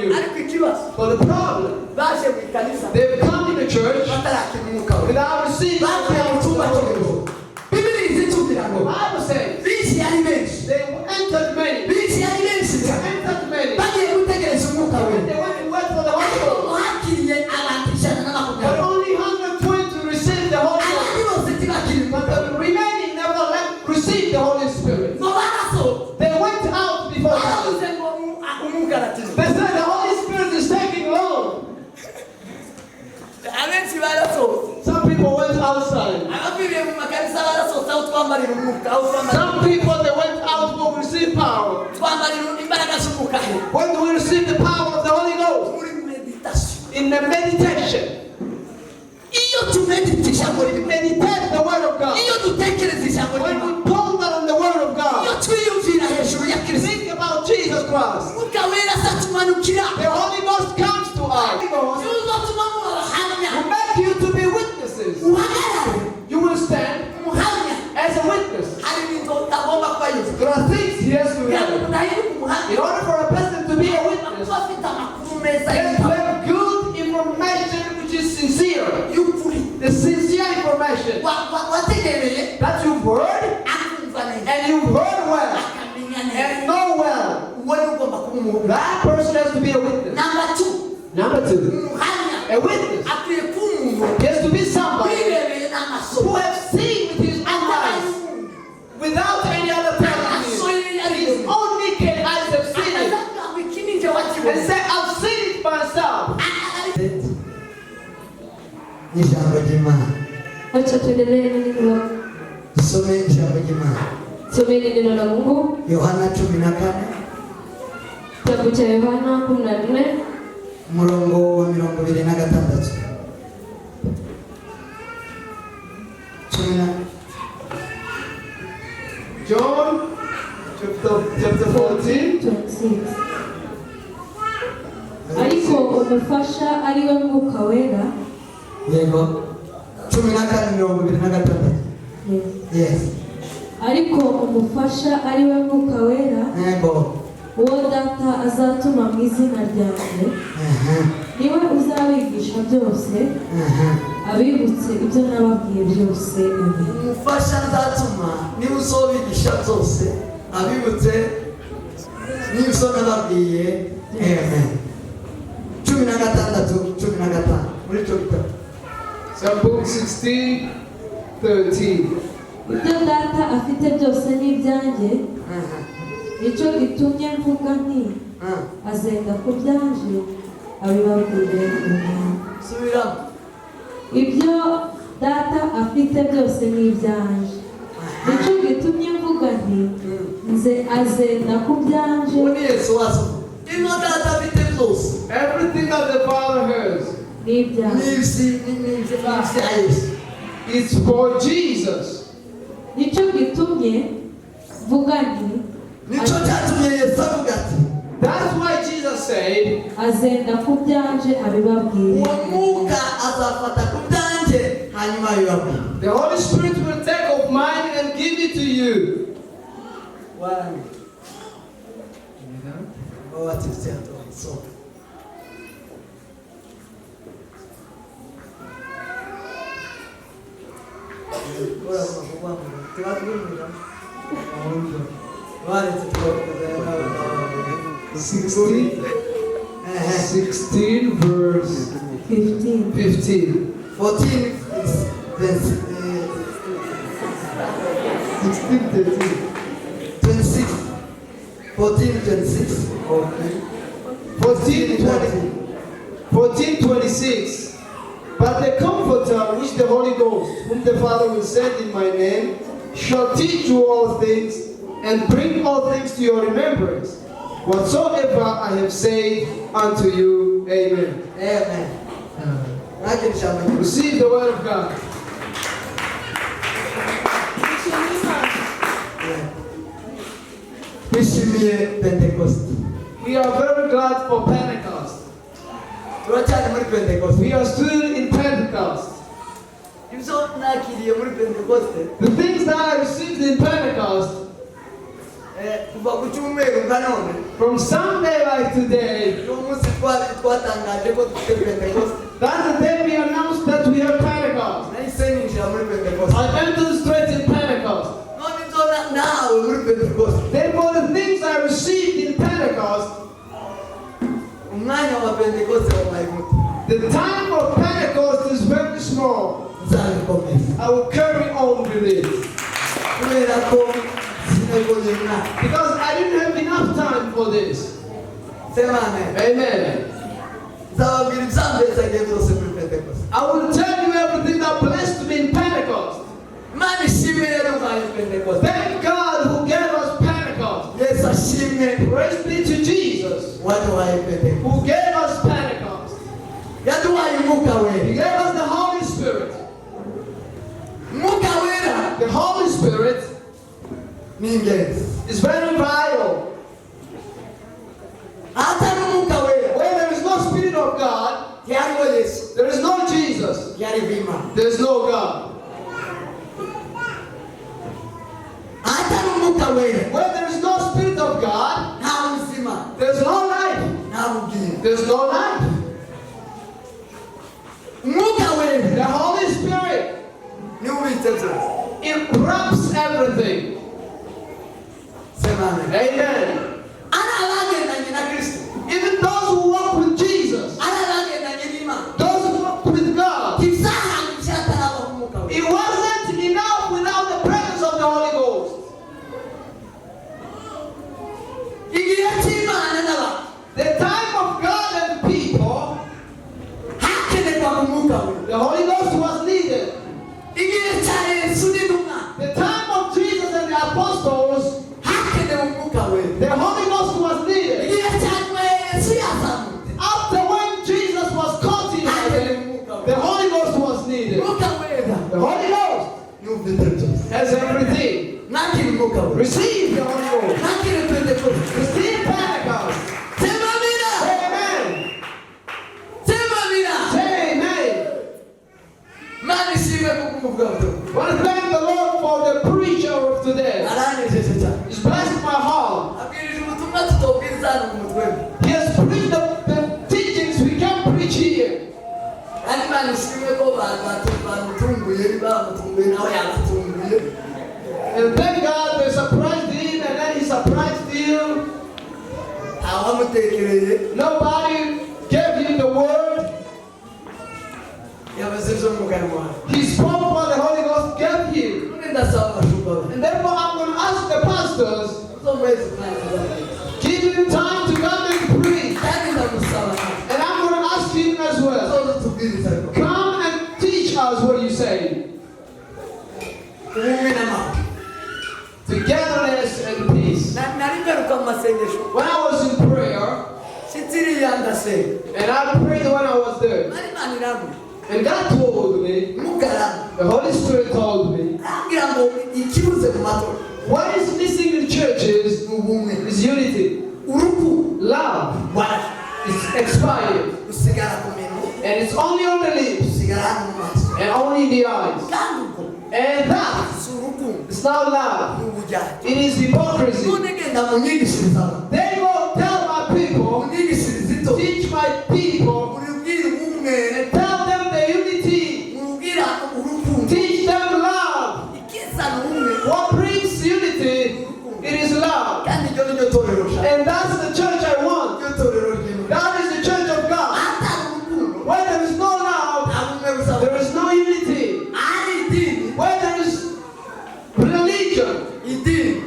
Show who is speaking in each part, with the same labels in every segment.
Speaker 1: you. For the problem, they've come in the church without receiving the Holy Ghost. The Bible says they entered many. They entered many. And they went to wait for the Holy Ghost. But only 120 received the Holy Ghost. But the remaining never received the Holy Spirit. They went out before God. They said the Holy Spirit is taking long. Some people went outside. Some people they went out to receive power. When do we receive the power of the Holy Ghost? In the meditation. When we meditate the word of God. When we ponder on the word of God. Think about Jesus Christ. The Holy Ghost comes to us. Will make you to be witnesses. You will stand as a witness. There are things he has to have. In order for a person to be a witness, he has to have good information which is sincere. The sincere information that you've heard and you've heard well and know well. That person has to be a witness. Number two, a witness. He has to be somebody who has seen with his own eyes without any other telling him. His own naked eyes have seen it. And say, I've seen it myself.
Speaker 2: Acha tuendelee na neno.
Speaker 3: Tusome jambo jema.
Speaker 2: Someni neno la Mungu.
Speaker 3: Yohana 14.
Speaker 2: Kitabu cha Yohana 14.
Speaker 3: Murongo wa 26.
Speaker 1: John chapter 14.
Speaker 2: 26. Ariko umufasha ari we Mwuka Wera.
Speaker 3: Yego. 14:26. Yes.
Speaker 2: Ariko umufasha ari we Mwuka Wera.
Speaker 3: Yego.
Speaker 2: Uwo Data azatuma mu izina ryanjye. Niwe uzabigisha byose. Abibutse ibyo nababwiye byose.
Speaker 3: Umufasha nzatuma niwe uzobigisha byose. Abibutse n'ibyo nababwiye. Amen. 16:15. Muri cyo gitabo.
Speaker 1: Psalm book 16:13.
Speaker 2: Ibyo Data afite byose ni ibyanjye. Nicyo gitumye mvuga nti azenda ku byanje abibabwire umuntu.
Speaker 3: Subiramo.
Speaker 2: Ibyo Data afite byose ni ibyanje. Nicyo gitumye mvuga nti nze azenda ku byanje.
Speaker 3: Ibyo Data afite byose.
Speaker 1: Everything that the Father has
Speaker 2: Ni ibyanje.
Speaker 1: is for Jesus.
Speaker 2: Nicyo gitumye mvuga nti
Speaker 1: That's why Jesus said,
Speaker 2: azenda ku byanje abibabwire.
Speaker 1: the Holy Spirit will take of mine and give it to you. Sixteen verse
Speaker 2: 15.
Speaker 1: 15.
Speaker 3: 14 verse
Speaker 1: 16, 13.
Speaker 3: 26. 14, 26. Okay.
Speaker 1: 14:26. But the Comforter, which the Holy Ghost, whom the Father will send in my name, shall teach you all things and bring all things to your remembrance, whatsoever I have said unto you. Amen.
Speaker 3: Amen.
Speaker 1: Receive the word of God. We are very glad for Pentecost. We are still in Pentecost. The things that I received in Pentecost, from Sunday like today,
Speaker 3: batangaje ko dufite Pentecost.
Speaker 1: That's the day we announced that we have Pentecost.
Speaker 3: Nahise ninjira muri Pentecost.
Speaker 1: I entered straight in Pentecost.
Speaker 3: None nzona nawe muri Pentecost.
Speaker 1: Therefore, the things I received in Pentecost,
Speaker 3: Umwanya wa Pentecost wabaye muto.
Speaker 1: the time of Pentecost is very small.
Speaker 3: Nzabikomeza.
Speaker 1: I will carry on with it.
Speaker 3: Kubera ko sinabonye umwanya.
Speaker 1: Because I didn't have enough time for this.
Speaker 3: Sema amen.
Speaker 1: Amen.
Speaker 3: Nzababwira ibyambezagiye byose muri Pentecost.
Speaker 1: I will tell you everything that blessed me in Pentecost.
Speaker 3: Imana ishimwe rero mwaye Pentecost.
Speaker 1: Thank God who gave us Pentecost.
Speaker 3: Yesu ashimwe.
Speaker 1: Praise be to Jesus
Speaker 3: Waduhaye Pentecost.
Speaker 1: who gave us Pentecost.
Speaker 3: Yaduhaye Mwuka
Speaker 1: He
Speaker 3: Wera.
Speaker 1: gave us the Holy Spirit.
Speaker 3: Mwuka Wera
Speaker 1: The Holy Spirit
Speaker 3: ni ingenzi.
Speaker 1: is very vital.
Speaker 3: Hatari Mwuka Wera.
Speaker 1: Where there is no Spirit of God,
Speaker 3: Hariho Yesu.
Speaker 1: there is no Jesus.
Speaker 3: Hariho Imana.
Speaker 1: There is no God.
Speaker 3: Hatari Mwuka Wera.
Speaker 1: Where there is no Spirit of God,
Speaker 3: Nta buzima.
Speaker 1: there is no life.
Speaker 3: Nta bugingo.
Speaker 1: There is no life.
Speaker 3: Mwuka Wera
Speaker 1: The Holy Spirit
Speaker 3: ni ubitse byose.
Speaker 1: it wraps everything.
Speaker 3: Sema amen.
Speaker 1: Amen.
Speaker 3: Ana abagendanye na Kristo.
Speaker 1: Even those who walk with Jesus,
Speaker 3: Ana abagendanye n'Imana.
Speaker 1: those who walk with God,
Speaker 3: Ibyaha byataraba ku Mwuka Wera.
Speaker 1: it wasn't enough without the presence of the Holy Ghost.
Speaker 3: Igihe cy'Imana n'abantu
Speaker 1: The time of God and people,
Speaker 3: hakenerwa ku Mwuka Wera.
Speaker 1: the Holy Ghost was needed.
Speaker 3: Igihe cya Yesu n'intumwa
Speaker 1: The time of Jesus and the apostles,
Speaker 3: hakenewe Umwuka Wera.
Speaker 1: the Holy Ghost was needed.
Speaker 3: Igihe cya nyuma Yesu yazamutse
Speaker 1: After when Jesus was caught in heaven, the Holy Ghost was needed.
Speaker 3: Umwuka Wera
Speaker 1: The Holy Ghost
Speaker 3: ni ubitse byose.
Speaker 1: has everything.
Speaker 3: Nakira Umwuka Wera.
Speaker 1: Receive the Holy Ghost.
Speaker 3: Nakira Pentecost.
Speaker 1: Receive Pentecost.
Speaker 3: Sema amina.
Speaker 1: Say amen.
Speaker 3: Sema amina.
Speaker 1: Say amen.
Speaker 3: Mana ishimwe kuko umuvuga butumwa.
Speaker 1: I want to thank the Lord for the preacher of today.
Speaker 3: Aranejeje cyane.
Speaker 1: He's blessed my heart.
Speaker 3: Abwirije ubutumwa tutobwiriza hano mu mutwe.
Speaker 1: He has preached the teachings we can preach here.
Speaker 3: Kandi Mana ishimwe ko bamutunguye bamutunguye nawe yabatunguye.
Speaker 1: And thank God they surprised him and then he surprised you.
Speaker 3: Abamutekereye
Speaker 1: Nobody gave him the word.
Speaker 3: yabaze byo mu kanwa.
Speaker 1: He spoke what the Holy Ghost gave him.
Speaker 3: None ndasaba abashumba be.
Speaker 1: And therefore I'm going to ask the pastors,
Speaker 3: Uzomwezi umwanya.
Speaker 1: give him time to come and preach.
Speaker 3: Kandi ndamusaba nawe.
Speaker 1: And I'm going to ask him as well.
Speaker 3: Uzoze tubwiriza ariko.
Speaker 1: Come and teach us what you say.
Speaker 3: Ubumwe n'amahoro.
Speaker 1: Togetherness and peace.
Speaker 3: Nari ngaruka mu masengesho.
Speaker 1: When I was in prayer,
Speaker 3: Sitiriya ndasenga.
Speaker 1: and I prayed when I was there,
Speaker 3: Mari Imana irambuye.
Speaker 1: and God told me,
Speaker 3: Mugarama.
Speaker 1: the Holy Spirit told me,
Speaker 3: Arambwira ngo ikibuze mu matora.
Speaker 1: what is missing in churches
Speaker 3: Ni ubumwe.
Speaker 1: is unity.
Speaker 3: Urukundo.
Speaker 1: Love
Speaker 3: Rwaraje.
Speaker 1: is expired,
Speaker 3: Rusigara ku minwa.
Speaker 1: and it's only on the lips
Speaker 3: Rusigara hano mu maso.
Speaker 1: and only in the eyes.
Speaker 3: Kandi ubwo
Speaker 1: And that
Speaker 3: si urukundo.
Speaker 1: is not love.
Speaker 3: Ni ubujyanye.
Speaker 1: It is hypocrisy.
Speaker 3: None genda mu nyigishirize abantu.
Speaker 1: They will tell my
Speaker 3: Mu
Speaker 1: people,
Speaker 3: nyigishirize ito.
Speaker 1: teach my people,
Speaker 3: Urubwira ubumwe.
Speaker 1: and tell them the unity.
Speaker 3: Urubwira urukundo.
Speaker 1: Teach them love.
Speaker 3: Ikizana ubumwe.
Speaker 1: What brings unity? It is love.
Speaker 3: Kandi iryo ni ryo torero nshaka.
Speaker 1: And that's the church I want.
Speaker 3: Iryo torero ry'Imana.
Speaker 1: That is the church of God.
Speaker 3: Atari urukundo.
Speaker 1: Where there is no love,
Speaker 3: Nta bumwe busaba.
Speaker 1: there is no unity.
Speaker 3: Ari idini.
Speaker 1: Where there is religion,
Speaker 3: Idini.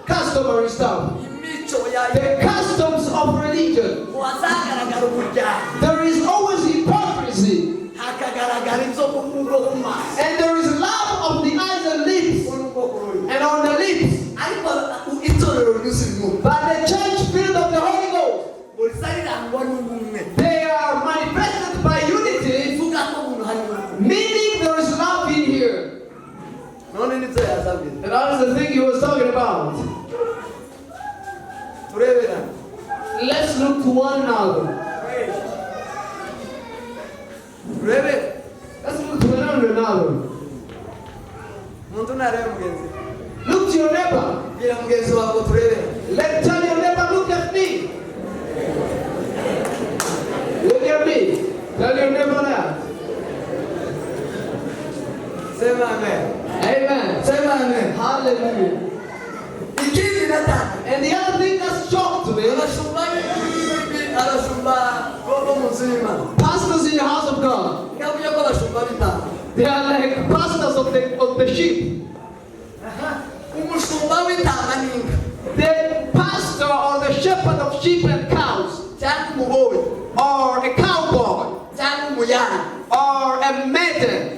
Speaker 1: customary stuff,
Speaker 3: Imico ya
Speaker 1: the customs of religion,
Speaker 3: wazagaragara ubujyanye.
Speaker 1: there is always hypocrisy,
Speaker 3: Hakagaragara inzoga mu bwoko mu maso.
Speaker 1: and there is love of the eyes and lips,
Speaker 3: Mu bwoko buri.
Speaker 1: and on the lips.
Speaker 3: Ariko itorero ryuzuye umwuka.
Speaker 1: But the church filled of the Holy Ghost,
Speaker 3: Urisarirangwa n'ubumwe.
Speaker 1: they are manifested by unity,
Speaker 3: Ivuga ko umuntu hari urukundo.
Speaker 1: meaning there is love in here.
Speaker 3: None nibyo yazabwira.
Speaker 1: And that is the thing he was talking about.
Speaker 3: Tureberane.
Speaker 1: Let's look to one another.
Speaker 3: Turebe.
Speaker 1: Let's look to one another.
Speaker 3: Umuntu ntarebe mugenzi.
Speaker 1: Look to your neighbor.
Speaker 3: Bwira mugenzi wawe ngo tureberane.
Speaker 1: Tell your neighbor, look at me. Tell your neighbor that.
Speaker 3: Say amen.
Speaker 1: Amen.
Speaker 3: Say amen.
Speaker 1: Hallelujah.
Speaker 3: Ikindi nataka.
Speaker 1: And the other thing that's shocked to me, pastors in the house of God, they are like pastors of the sheep. The pastor or the shepherd of sheep and cows, or a cowboy, or a maiden.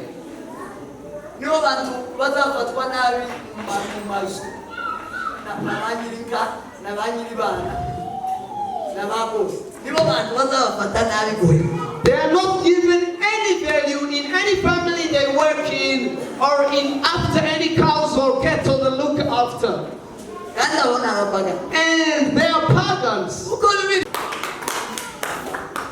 Speaker 1: They are not given any value in any family they work in, or in after any cows or cattle they look after. And they are pagans.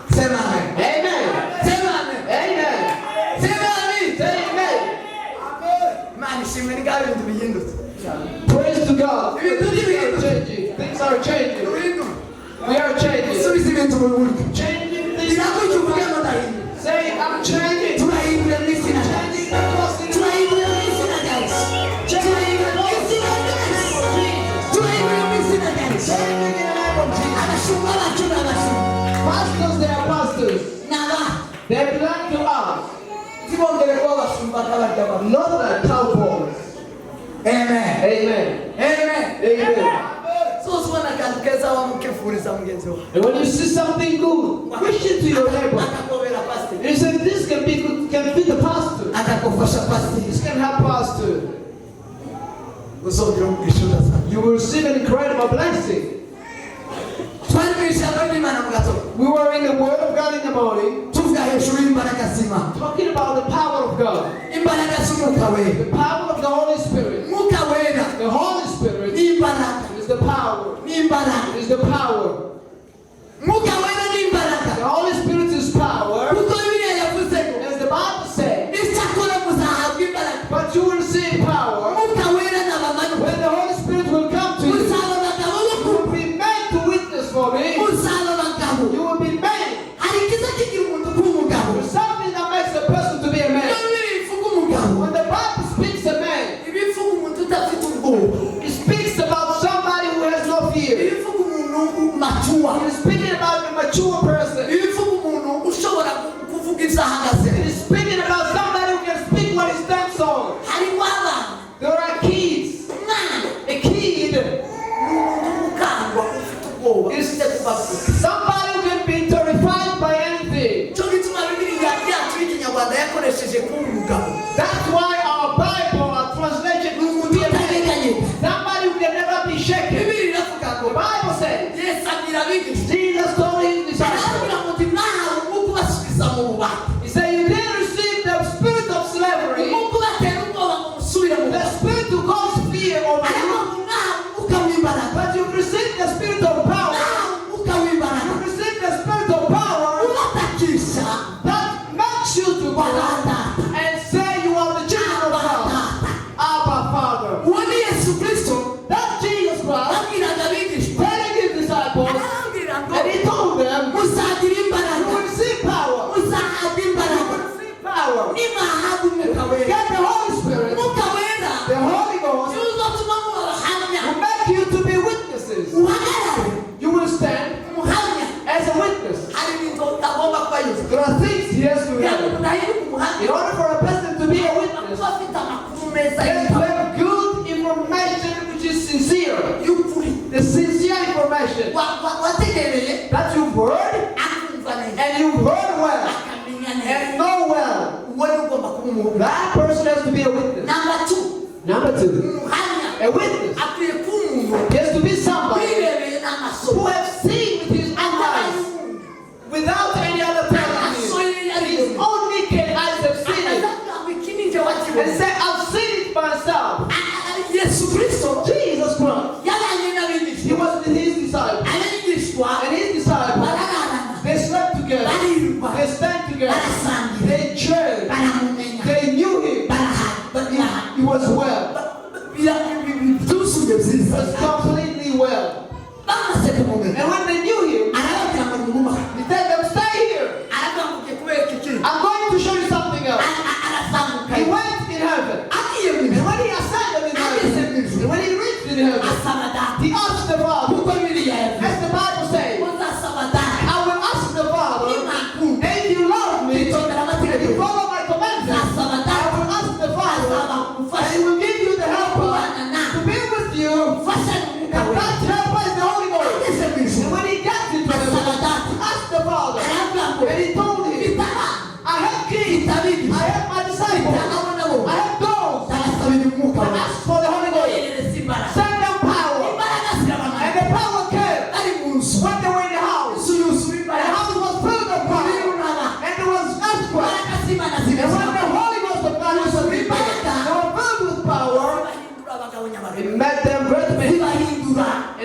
Speaker 3: Say amen.
Speaker 1: Amen.
Speaker 3: Say amen.
Speaker 1: Amen.
Speaker 3: Say amen.
Speaker 1: Say amen.
Speaker 3: Man, ishimwe n'igabiro bihindutse.
Speaker 1: Praise to God. Things are changing. Things are changing. We are changing.
Speaker 3: Subiza ibintu mu buryo.
Speaker 1: Changing things.
Speaker 3: Iravuga uvuge ngo ndahindura.
Speaker 1: Say, I'm changing.
Speaker 3: Turahindura mu izina rya
Speaker 1: Changing
Speaker 3: Yesu.
Speaker 1: because in
Speaker 3: Turahindura mu izina rya Yesu. Turahindura mu izina rya Yesu. Turahindura mu izina rya Yesu. Abashumba bacu ni abashumba.
Speaker 1: pastors, they are pastors.
Speaker 3: N'aba.
Speaker 1: They belong to us.
Speaker 3: Ntibongere kuba abashumba nk'abarya abantu.
Speaker 1: Not like cowboys.
Speaker 3: Amen.
Speaker 1: Amen.
Speaker 3: Amen.
Speaker 1: Amen.
Speaker 3: So ubona akantu keza wamukefuriza mugenzi wawe.
Speaker 1: And when you see something good, wish it to your neighbor.
Speaker 3: Akakubera pastor.
Speaker 1: You say this can be good, can be the pastor.
Speaker 3: Akakufasha pastor.
Speaker 1: This can help pastor.
Speaker 3: Uzongera umwishyura sana.
Speaker 1: You will receive an incredible blessing.
Speaker 3: Twari mu ijambo ry'Imana mu gatondo.
Speaker 1: We were in the Word of God in the morning,
Speaker 3: Tuvuga hejuru y'imbaraga z'Imana.
Speaker 1: talking about the power of God,
Speaker 3: Imbaraga z'Umwuka wera.
Speaker 1: the power of the Holy Spirit.
Speaker 3: Umwuka wera
Speaker 1: The Holy Spirit
Speaker 3: ni imbaraga.
Speaker 1: is the power.
Speaker 3: Ni imbaraga.
Speaker 1: Is the power.
Speaker 3: Umwuka wera ni imbaraga.
Speaker 1: The Holy Spirit is power.
Speaker 3: Kuko Bibiliya yavuze ngo
Speaker 1: As the Bible said,
Speaker 3: icyakora muzahabwa imbaraga.
Speaker 1: but you will receive power
Speaker 3: Umwuka wera n'abamanuka.
Speaker 1: when the Holy Spirit will come to you.
Speaker 3: Muzaba abagabo bo
Speaker 1: You will be made to witness for me.
Speaker 3: muzaba abagabo.
Speaker 1: You will be made.
Speaker 3: Hari ikiza kigira umuntu kuba umugabo.
Speaker 1: There's something that makes a person to be a man.
Speaker 3: Iyo Bibiliya ivuga umugabo.
Speaker 1: When the Bible speaks a man,
Speaker 3: Iba ivuga umuntu udafite ubwoba.
Speaker 1: it speaks about somebody who has no
Speaker 3: Iba
Speaker 1: fear.
Speaker 3: ivuga umuntu mature.
Speaker 1: It is speaking about a mature person.
Speaker 3: Iba ivuga umuntu ushobora kuvuga ibyo ahagaze.
Speaker 1: It is speaking about somebody who can speak what he stands on.
Speaker 3: Harimo abana.
Speaker 1: There are kids.
Speaker 3: Umwana
Speaker 1: A kid
Speaker 3: ni umuntu ukangwa ufite ubwoba. Ufite kubavuga.
Speaker 1: somebody who can be terrified by anything.
Speaker 3: Cyo gituma Bibiliya yacu y'Ikinyarwanda yakoresheje kuba umugabo.
Speaker 1: That's why our Bible, our translation is to be a man.
Speaker 3: Utegekanye.
Speaker 1: Somebody who can never be shaken.
Speaker 3: Bibiliya iravuga ngo
Speaker 1: The Bible says,
Speaker 3: Yesu abwira abigisha.
Speaker 1: Jesus told his disciples,
Speaker 3: Arababwira ngo ndi mwahawe umwuka ubasubiza mu bubata.
Speaker 1: he said, you didn't receive the spirit of slavery,
Speaker 3: Umwuka ubatera ubwoba ngo musubire mu
Speaker 1: the
Speaker 3: bubata.
Speaker 1: spirit to cause fear over
Speaker 3: Ariko
Speaker 1: you,
Speaker 3: ngo mwahawe umwuka w'imbaraga.
Speaker 1: but you've received the spirit of power.
Speaker 3: Mwahawe umwuka w'imbaraga.
Speaker 1: You've received the spirit of power
Speaker 3: Ubatakisha.
Speaker 1: that makes you to go and say you are the children of God. Abba, Father.
Speaker 3: Uwo ni Yesu Kristo.
Speaker 1: That's Jesus Christ
Speaker 3: Abwiraga abigishwa.
Speaker 1: telling his disciples,
Speaker 3: Arababwira ngo
Speaker 1: and he told them,
Speaker 3: muzagira
Speaker 1: you
Speaker 3: imbaraga.
Speaker 1: will receive power.
Speaker 3: Muzahabwa
Speaker 1: You
Speaker 3: imbaraga.
Speaker 1: will receive power.
Speaker 3: Nimwahabwa umwuka wera.
Speaker 1: Get the Holy Spirit.
Speaker 3: Umwuka wera
Speaker 1: The Holy Ghost
Speaker 3: niwo uzatuma muba abahamya.
Speaker 1: will make you to be witnesses.
Speaker 3: Uhagarare
Speaker 1: You will stand
Speaker 3: umuhamya.
Speaker 1: as a witness.
Speaker 3: Hari ibintu utagomba kuba yuzuye.
Speaker 1: There are things he has to
Speaker 3: Kugira ngo
Speaker 1: have.
Speaker 3: udahinduka umuhamya.
Speaker 1: In order for a person to be a witness,
Speaker 3: Kuba afite amakuru meza
Speaker 1: he has to
Speaker 3: y'ibitabo.
Speaker 1: have good information which is sincere.
Speaker 3: y'ukuri.
Speaker 1: The sincere information
Speaker 3: Wategereye
Speaker 1: that you've heard
Speaker 3: akumva neza.
Speaker 1: and you've heard well
Speaker 3: Akamenya neza.
Speaker 1: and know well.
Speaker 3: Uwo ni ugomba kuba umuhamya.
Speaker 1: That person has to be a witness.
Speaker 3: Number 2.
Speaker 1: Number 2,
Speaker 3: Umuhamya
Speaker 1: a witness.
Speaker 3: akwiye kuba umuntu
Speaker 1: He has to be somebody
Speaker 3: wirebeye n'amaso.
Speaker 1: who has seen with his own eyes without any other telling him. His own naked eyes have seen it. And say, I've seen it myself.
Speaker 3: Yesu Kristo
Speaker 1: Jesus Christ.
Speaker 3: yabanye
Speaker 1: He
Speaker 3: n'abigishwa.
Speaker 1: was with his disciples.
Speaker 3: Abigishwa
Speaker 1: And his disciples,
Speaker 3: barararana,
Speaker 1: they slept together.
Speaker 3: baririrwa,
Speaker 1: They stand together.
Speaker 3: barasangira,
Speaker 1: They shared.
Speaker 3: baramumenya,
Speaker 1: They knew him.
Speaker 3: barahana.
Speaker 1: He was well.
Speaker 3: Byuzuye
Speaker 1: He
Speaker 3: byiza.
Speaker 1: was completely well.
Speaker 3: Bamaze kumumenya.
Speaker 1: And when they knew him,
Speaker 3: Arababwira ngo nimumuha.
Speaker 1: he said them, stay here.
Speaker 3: Arababwira ngo kubera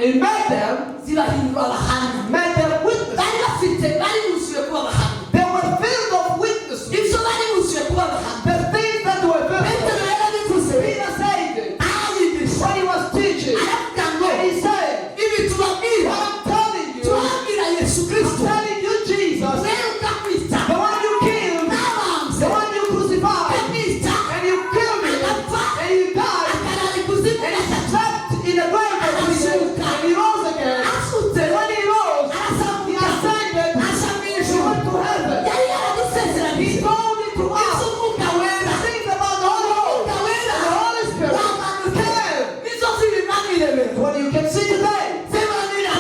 Speaker 1: it made them,
Speaker 3: zibahindura abahamya
Speaker 1: made them witnesses.
Speaker 3: bari bafite bari buzuye kuba abahamya
Speaker 1: They were filled of witnesses.
Speaker 3: ibyo bari buzuye kuba abahamya
Speaker 1: The things that were filled.
Speaker 3: petero yarabivuze
Speaker 1: Peter said it
Speaker 3: arabigisha
Speaker 1: when he was teaching.
Speaker 3: aravuga ngo
Speaker 1: And he said,
Speaker 3: ibi tubabwira
Speaker 1: what I'm telling you,
Speaker 3: turabwira yesu
Speaker 1: I'm
Speaker 3: kristo
Speaker 1: telling you Jesus,
Speaker 3: wewe ukakwita
Speaker 1: the one you killed,
Speaker 3: n'abanze
Speaker 1: the one you crucified,
Speaker 3: ukamwita
Speaker 1: and you killed him, and you died,
Speaker 3: akarara ikuzimu
Speaker 1: and he
Speaker 3: gatatu
Speaker 1: slept in the grave for 3 days, and he rose again.
Speaker 3: asutse
Speaker 1: And when he rose, he
Speaker 3: arazamuka
Speaker 1: ascended,
Speaker 3: aja mu
Speaker 1: he
Speaker 3: ijuru
Speaker 1: went to heaven.
Speaker 3: yari
Speaker 1: He
Speaker 3: yaradusezeranije
Speaker 1: told it to us.
Speaker 3: iz'umwuka wera
Speaker 1: The things about the Holy Ghost,
Speaker 3: umwuka wera
Speaker 1: the Holy Spirit,
Speaker 3: wamanutse
Speaker 1: came.
Speaker 3: nizo zibimwamirebera
Speaker 1: What you can see today.
Speaker 3: zimamira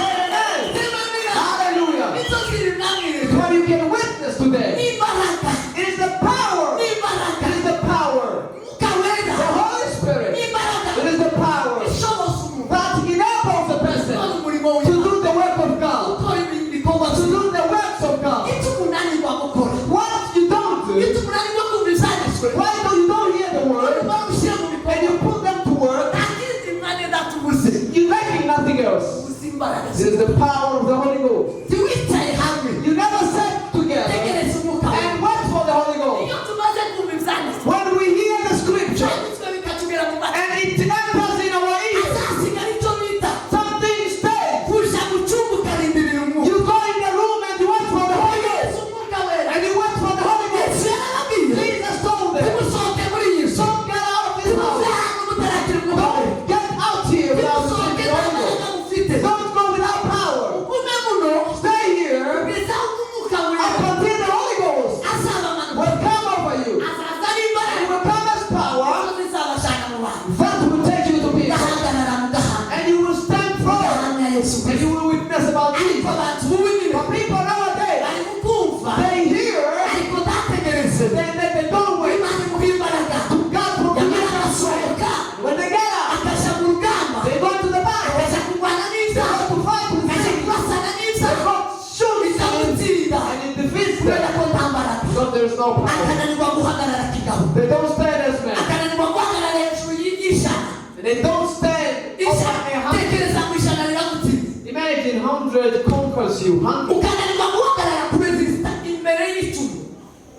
Speaker 3: zimamira
Speaker 1: Hallelujah.
Speaker 3: nizo zibimwamirebera
Speaker 1: What you can witness today.
Speaker 3: n'imbaraga
Speaker 1: It is the power.
Speaker 3: n'imbaraga
Speaker 1: It is the power.
Speaker 3: umwuka wera
Speaker 1: The Holy Spirit.
Speaker 3: n'imbaraga
Speaker 1: It is the power
Speaker 3: ishoboza umuntu
Speaker 1: that enables a person
Speaker 3: gukora umurimo
Speaker 1: to
Speaker 3: w'imana
Speaker 1: do the work of God,
Speaker 3: gukora ibikorwa
Speaker 1: to do the works of God.
Speaker 3: icyo umunanirwa gukora
Speaker 1: What you don't do,
Speaker 3: icyo umunanirwa kumva ibyanditswe
Speaker 1: why you don't hear the word
Speaker 3: uba ushyira mu
Speaker 1: and
Speaker 3: bikorwa
Speaker 1: you put them to work,
Speaker 3: nta kindi mwanya datubuze
Speaker 1: you're lacking nothing else.
Speaker 3: uzi imbaraga
Speaker 1: This is the power of the Holy Ghost.
Speaker 3: ntiwicaye hamwe
Speaker 1: You never sat together
Speaker 3: tegereza umwuka wera
Speaker 1: and wait for the Holy Ghost.
Speaker 3: iyo tumaze kumva ibyanditswe
Speaker 1: When we hear the scripture
Speaker 3: ibyanditswe bikatugera mu matwi
Speaker 1: and it enters in our ears,
Speaker 3: azasigara icyo bita
Speaker 1: something stays.
Speaker 3: kuja mu cyumba ukarindira umwuka
Speaker 1: You go in the room and you wait for the Holy Ghost.
Speaker 3: tegereza umwuka wera
Speaker 1: And you wait for the Holy Ghost.
Speaker 3: yesu yarababwiye
Speaker 1: Jesus told them,
Speaker 3: nimusohoke muri iyi nzu
Speaker 1: don't get out of this
Speaker 3: nimuve
Speaker 1: house.
Speaker 3: hano mutarakira umwuka wera
Speaker 1: Don't get out here without
Speaker 3: nimusohoke
Speaker 1: the
Speaker 3: nta
Speaker 1: Holy Ghost.
Speaker 3: mbaraga mufite
Speaker 1: Don't go without power.
Speaker 3: ugume muno
Speaker 1: Stay here
Speaker 3: kugeza aho umwuka wera
Speaker 1: until the Holy Ghost
Speaker 3: azabamanuka
Speaker 1: will come over you.
Speaker 3: azaza
Speaker 1: It
Speaker 3: n'imbaraga
Speaker 1: will come as power
Speaker 3: nizo zizabashaka mu bantu
Speaker 1: that will take you to peace.
Speaker 3: gahagarara mu gahanga
Speaker 1: And you will stand firm.
Speaker 3: gahamya yesu
Speaker 1: And you will witness about
Speaker 3: ariko
Speaker 1: Jesus.
Speaker 3: abantu b'ubunini
Speaker 1: But people nowadays,
Speaker 3: bari mu kumva
Speaker 1: they hear,
Speaker 3: ariko ntategereze
Speaker 1: they don't wait.
Speaker 3: imana imuha imbaraga
Speaker 1: God will give
Speaker 3: yamara
Speaker 1: them
Speaker 3: agasohoka
Speaker 1: when they get out.
Speaker 3: akaja mu rugamba
Speaker 1: They go to the battle.
Speaker 3: akaja kurwana
Speaker 1: They
Speaker 3: n'ibyaha
Speaker 1: go to fight with
Speaker 3: akaja
Speaker 1: sin.
Speaker 3: kurasana
Speaker 1: They
Speaker 3: n'ibyaha
Speaker 1: go shoot
Speaker 3: bikamutsinda
Speaker 1: and it defeats
Speaker 3: kubera
Speaker 1: them.
Speaker 3: ko nta mbaraga
Speaker 1: Because there is no power.
Speaker 3: akananirwa guhagarara kigabo
Speaker 1: They don't stand as men.
Speaker 3: akananirwa guhagarara hejuru y'ijana
Speaker 1: They don't stand
Speaker 3: ijana
Speaker 1: over a hundred.
Speaker 3: tekereza mu ijana riramutsinda
Speaker 1: Imagine 100 conquers you. 100.
Speaker 3: ukananirwa guhagarara kuresisita imbere y'icumi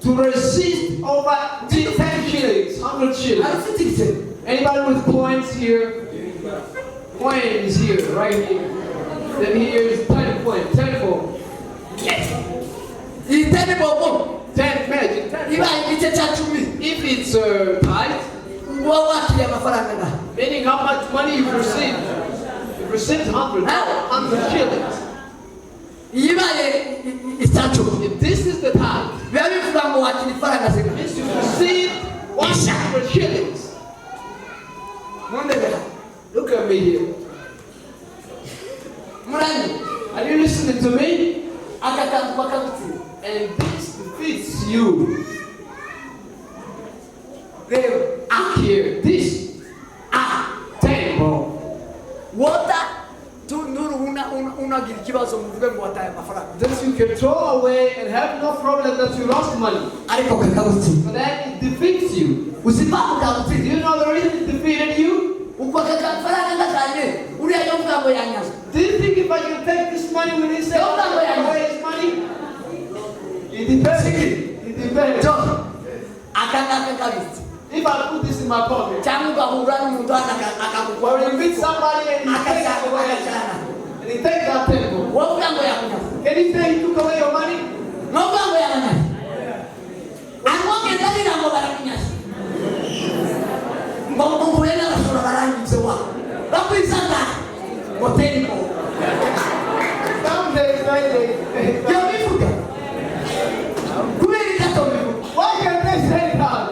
Speaker 1: To resist over 10 shillings, 100 shillings.
Speaker 3: arufite igitego
Speaker 1: Anybody with coins here? Coins here, right here. Then here is 10 coins, 10 coins.
Speaker 3: iyi teni bobo
Speaker 1: 10, imagine. 10
Speaker 3: ibaye igice cya cumi
Speaker 1: If it's tight,
Speaker 3: uba wakiriye amafaranga na
Speaker 1: meaning how much money you've received. You've received 100 shillings.
Speaker 3: iyi ibaye icya cumi
Speaker 1: If this is the tithe,
Speaker 3: biba bivuga ngo wakira ifaranga zingana
Speaker 1: means you receive 100 shillings.
Speaker 3: mundebera
Speaker 1: Look at me here.
Speaker 3: muranye
Speaker 1: Are you listening to me?
Speaker 3: aka kantu bakagutsinda
Speaker 1: And this defeats you.
Speaker 3: rero
Speaker 1: Up here, this table.
Speaker 3: wota unagira ikibazo muvuge ngo wataye amafaranga
Speaker 1: This you can throw away and have no problem that you lost money.
Speaker 3: ariko kakagutsinda
Speaker 1: But then it defeats you.
Speaker 3: uzi impamvu
Speaker 1: Do
Speaker 3: kagutsinda
Speaker 1: you know the reason it defeated you?
Speaker 3: ubwo aka kafaranga gakanye uriya yovuga ngo yanyaze
Speaker 1: Do you think if I can take this money when he said
Speaker 3: Don't know where I am.
Speaker 1: away his money? It depends. It depends.
Speaker 3: jo aka ngaka kabitse
Speaker 1: If I put this in my pocket,
Speaker 3: cyangwa ugahura n'umuntu
Speaker 1: or
Speaker 3: akagukora
Speaker 1: you meet somebody and he takes
Speaker 3: akajyana
Speaker 1: away,
Speaker 3: akajyana
Speaker 1: and he takes that table,
Speaker 3: wovuga ngo yakunyaze
Speaker 1: can he say he took away your money?
Speaker 3: n'uvuga ngo yabanyaze amwongeza arira ngo baramunyaze ngo muhure n'abashora barangije wa bakwisanga ngo teniko
Speaker 1: Some days,
Speaker 3: yo bivuga kubera icyo bivuga
Speaker 1: why can't they say that?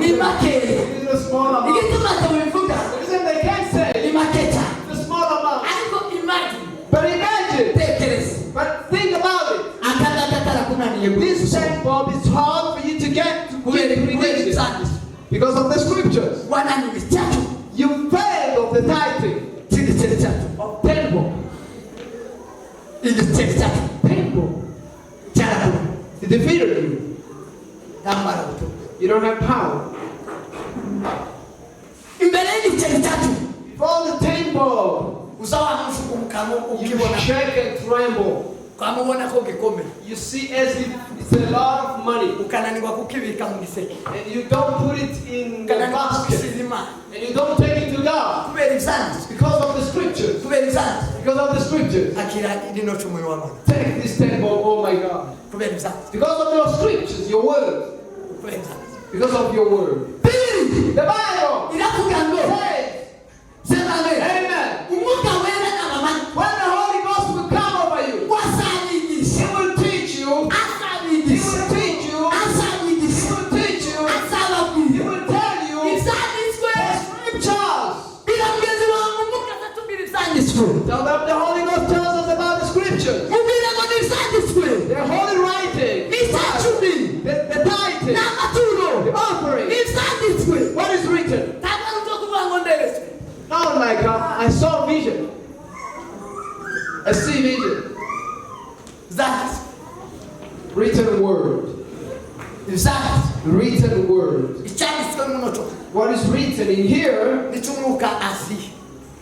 Speaker 3: ni makeya
Speaker 1: It is a small amount.
Speaker 3: igituma tubivuga
Speaker 1: The reason they can't say
Speaker 3: ni make cyane
Speaker 1: it's a small amount.
Speaker 3: ariko imagine
Speaker 1: But imagine,
Speaker 3: tekereza
Speaker 1: but think about it.
Speaker 3: aka ngaka karakunaniye
Speaker 1: This
Speaker 3: gusa
Speaker 1: temple is hard for you to get to
Speaker 3: kubera
Speaker 1: get religion
Speaker 3: ibyanditswe
Speaker 1: because of the scriptures.
Speaker 3: wananiwe icyacu
Speaker 1: You failed of the tithing
Speaker 3: cy'igiceri cyacu
Speaker 1: of temple.
Speaker 3: igiceri cyacu
Speaker 1: Temple.
Speaker 3: cyarakuna
Speaker 1: It defeated you.
Speaker 3: ndambara buto
Speaker 1: You don't have power.
Speaker 3: imbere y'igiceri cyacu
Speaker 1: Before the temple people,
Speaker 3: uzawa mfukumukamo
Speaker 1: you
Speaker 3: ukibona
Speaker 1: shake and tremble.
Speaker 3: kwamubona ko gikomeye
Speaker 1: You see as if it's a lot of money.
Speaker 3: ukananirwa kukibika mu giseke
Speaker 1: And you don't put it in the
Speaker 3: ukananirwa
Speaker 1: basket.
Speaker 3: kukizima
Speaker 1: And you don't take it to God.
Speaker 3: kubera ivyanditswe
Speaker 1: Because of the scriptures.
Speaker 3: kubera ivyanditswe
Speaker 1: Because of the scriptures.
Speaker 3: akira rino cumu w'Imana
Speaker 1: Take this temple, oh my God.
Speaker 3: kubera ivyanditswe
Speaker 1: Because of your scriptures, your word.
Speaker 3: kubera ivyanditswe
Speaker 1: Because of your word. The Bible
Speaker 3: iravuga ngo
Speaker 1: says,
Speaker 3: sema amen
Speaker 1: amen.
Speaker 3: umwuka wera n'abamani
Speaker 1: When the Holy Ghost will come over you,
Speaker 3: wazabigisha
Speaker 1: He will teach you. He
Speaker 3: azabigisha
Speaker 1: will teach you. He
Speaker 3: azabigisha
Speaker 1: will teach you. He
Speaker 3: azababwira
Speaker 1: will tell you
Speaker 3: ivyanditswe
Speaker 1: the scriptures.
Speaker 3: bira mugenzi wawe umwuka azatubwira ivyanditswe
Speaker 1: Tell them the Holy Ghost tells us about the scriptures.
Speaker 3: mubwira ngo ni ivyanditswe
Speaker 1: The holy writing.
Speaker 3: icyacumi
Speaker 1: The tithing.
Speaker 3: n'amaturo
Speaker 1: The offering.
Speaker 3: ivyanditswe
Speaker 1: What is written?
Speaker 3: ntabwo ari ibyo kuvuga ngo nderetswe
Speaker 1: Not like I saw vision. I see vision.
Speaker 3: zanditswe
Speaker 1: Written word.
Speaker 3: ivyanditswe
Speaker 1: Written word.
Speaker 3: icyanditswe n'umuco
Speaker 1: What is written in here
Speaker 3: nicyo umwuka azi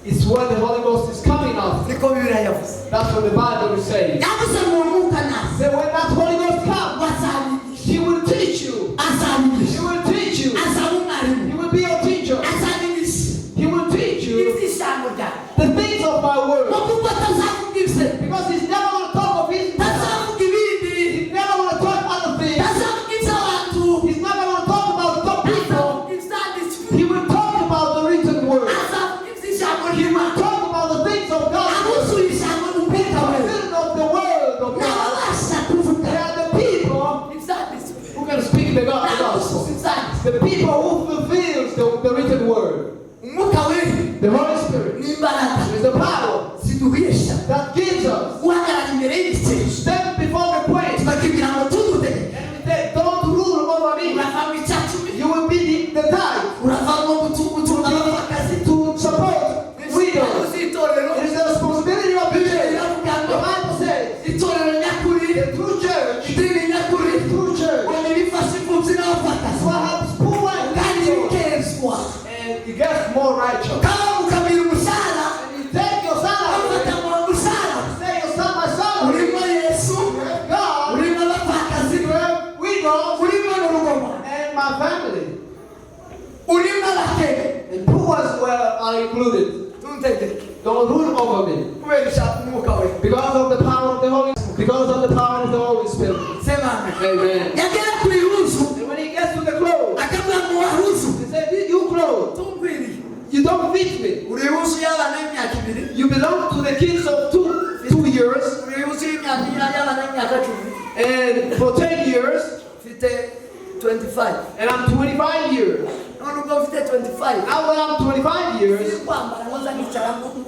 Speaker 1: is what the Holy Ghost is coming of.
Speaker 3: niko bibiliya yavuze
Speaker 1: That's what the Bible is saying.
Speaker 3: yavuze ngo umwuka nazi
Speaker 1: Then when that Holy Ghost comes,
Speaker 3: wazabigisha
Speaker 1: He will teach you. He
Speaker 3: azabigisha
Speaker 1: will teach you.
Speaker 3: azaba umwarimu
Speaker 1: He will be your teacher.
Speaker 3: azabigisha
Speaker 1: He will teach you
Speaker 3: iby'ijambo ryawe
Speaker 1: the things of my word.
Speaker 3: ngo kuko atazavuga ibye
Speaker 1: Because He's never going to talk of His.
Speaker 3: atazavuga ibindi
Speaker 1: He's never going to talk other things.
Speaker 3: atazavuga iby'abantu
Speaker 1: He's never going to talk about the people.
Speaker 3: azavuga ibyanditswe
Speaker 1: He will talk about the written word.
Speaker 3: azavuga iby'ijambo
Speaker 1: He will
Speaker 3: ry'imana
Speaker 1: talk about the things of God.
Speaker 3: abuzuye ijambo umwuka we
Speaker 1: Fulfillment of the word of God.
Speaker 3: n'ababasha kuvuga
Speaker 1: They are the people
Speaker 3: ibyanditswe
Speaker 1: who can speak the
Speaker 3: n'abuzuye
Speaker 1: gospel.
Speaker 3: ibyanditswe
Speaker 1: The people who fulfills the written word.
Speaker 3: umwuka we
Speaker 1: The Holy Spirit
Speaker 3: n'imbaraga
Speaker 1: is the power
Speaker 3: ziduhesha
Speaker 1: that gives us.
Speaker 3: guhagarara imbere y'ibisenge
Speaker 1: Stand before the queen
Speaker 3: bakibwira ngo tudutegeke
Speaker 1: and we say, don't rule over me.
Speaker 3: urava mu icyacumi
Speaker 1: You will be the tithe
Speaker 3: urava mu gutunga abapfakazi
Speaker 1: to support widows.
Speaker 3: itorero
Speaker 1: It is the responsibility of the church.
Speaker 3: iravuga ngo
Speaker 1: The Bible says,
Speaker 3: itorero nyakuri
Speaker 1: the true church,
Speaker 3: idini nyakuri
Speaker 1: the true church,
Speaker 3: ngo nibifashe imfubyi n'abapfakazi
Speaker 1: what helps poor and
Speaker 3: kandi
Speaker 1: widows,
Speaker 3: bikezwa
Speaker 1: and it gets more righteous.
Speaker 3: kama ukabira umushahara
Speaker 1: And you take your salary,
Speaker 3: ufata mu mushahara
Speaker 1: say your son, my salary,
Speaker 3: urimo yesu
Speaker 1: you have God,
Speaker 3: urimo abapfakazi
Speaker 1: you have widows,
Speaker 3: urimo n'urugomo
Speaker 1: and my family.
Speaker 3: urimo abakene
Speaker 1: And poor as well are included.
Speaker 3: tuntegeke
Speaker 1: Don't rule over me.
Speaker 3: kubera ishaka umwuka we
Speaker 1: Because of the power of the Holy Because of the power of the Holy Spirit.
Speaker 3: sema
Speaker 1: Amen.
Speaker 3: yagera ku ihuzu
Speaker 1: And when he gets to the clothes,
Speaker 3: akavuga ngo wahuzu
Speaker 1: he said, you clothes,
Speaker 3: tumkwiriye
Speaker 1: you don't fit me.
Speaker 3: uri ihuzu y'abana y'imyaka ibiri
Speaker 1: You belong to the kids of two years,
Speaker 3: uri ihuzu y'abana y'imyaka cumi
Speaker 1: and for 10 years,
Speaker 3: mfite 25
Speaker 1: and I'm 25 years.
Speaker 3: none ubwo mfite 25
Speaker 1: Now that I'm 25 years,
Speaker 3: siri kwambara ngo nza nicara mukuru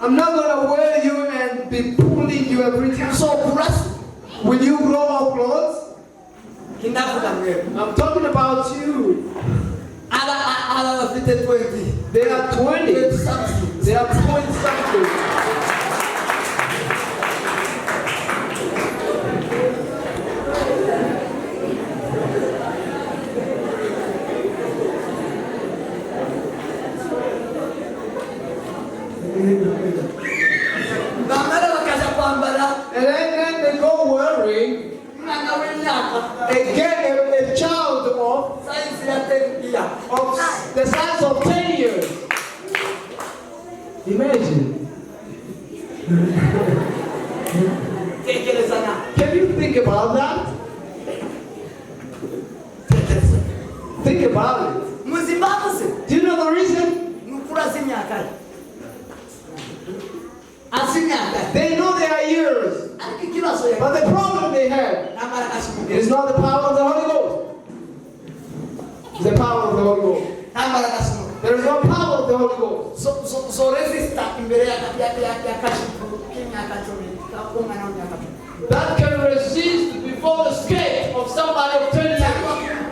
Speaker 1: I'm not gonna wear you and be pulling you everything.
Speaker 3: so kurasa
Speaker 1: Will you grow up clothes?
Speaker 3: ndavuga mwebwe
Speaker 1: I'm talking about you.
Speaker 3: aba bafite 20
Speaker 1: They are 20.
Speaker 3: something
Speaker 1: They are 20 something.
Speaker 3: bamara bakaza kwambara
Speaker 1: And then they go wearing,
Speaker 3: umwana w'imyaka
Speaker 1: they get a child of
Speaker 3: sayizi ya teriya
Speaker 1: the size of 10 years. Imagine.
Speaker 3: tekereza na
Speaker 1: Can you think about that? Think about it.
Speaker 3: muzimbabwe se
Speaker 1: Do you know the reason?
Speaker 3: ni ukuri azi imyaka ye azi imyaka ye
Speaker 1: They know their years.
Speaker 3: ariko ikibazo ye
Speaker 1: But the problem they have
Speaker 3: nambara
Speaker 1: is
Speaker 3: gasumugezi
Speaker 1: not the power of the Holy Ghost. It's the power of the Holy Ghost.
Speaker 3: nambara gasumugezi
Speaker 1: There is no power of the Holy Ghost.
Speaker 3: so resista imbere ya kashipu k'imyaka cumi k'umwana w'imyaka cumi
Speaker 1: That can resist before the skate of somebody of 10 years.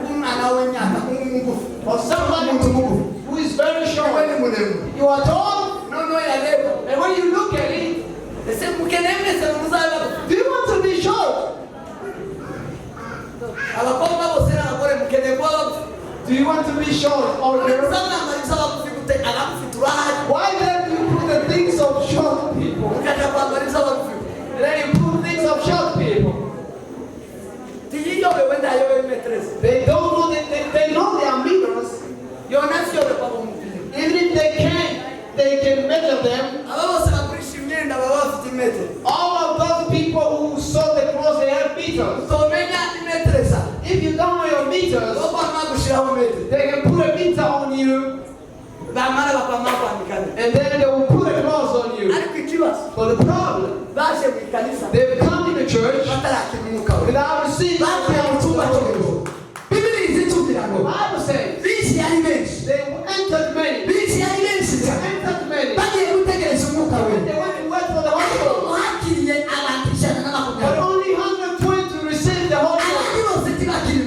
Speaker 3: umwana w'imyaka umugufi
Speaker 1: Or somebody who is very
Speaker 3: we
Speaker 1: short.
Speaker 3: ni muremure
Speaker 1: You are tall,
Speaker 3: noneho yareba
Speaker 1: and when you look at it,
Speaker 3: ese mukeneye mwese muzaba
Speaker 1: do you want to be short?
Speaker 3: abakobwa bose n'abagore mukeneye kuba bagufi
Speaker 1: Do you want to be short or girl?
Speaker 3: uzamwambara ibyo abagufi gute abagufite urahari
Speaker 1: Why then do you put the They don't know that they know they are meters. Even if they can measure them. All of those people who saw the cross, they have meters. If you don't know your meters, they can put a meter on you, and then they will put a cross on you. But the problem, they've come in the church without receiving the Holy Ghost. The Bible says they entered many. They entered many. And they went to wait for the Holy Ghost. But only 120 received the Holy Ghost.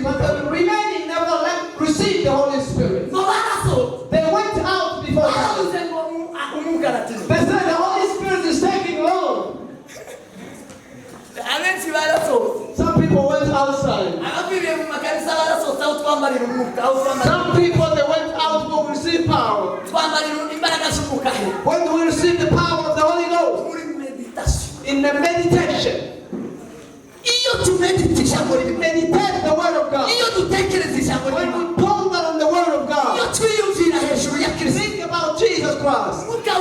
Speaker 1: But the remaining never received the Holy Spirit. They went out before God. They said the Holy Spirit is taking long. Some people went outside. Some people they went out to receive power. When do we receive the power of the Holy Ghost? In the meditation. When we meditate the word of God. When we ponder on the word of God. Think about Jesus Christ. The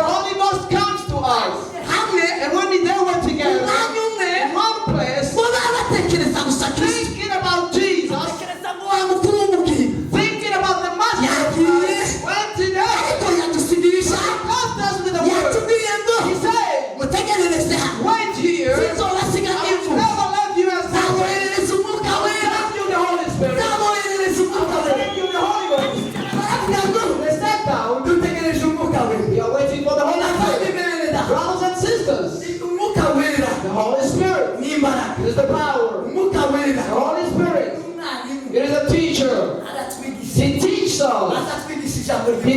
Speaker 1: Holy Ghost comes to us. And when they were together in one place, thinking about Jesus, thinking about the Master, went today, left us with the word. He said, wait here, I will never let you as I will give you the Holy Spirit. I will give you the Holy Ghost. They sat down. We are waiting for the Holy Spirit. Brothers and sisters, the Holy Spirit it is the power. The Holy Spirit it is a teacher. He teaches us. He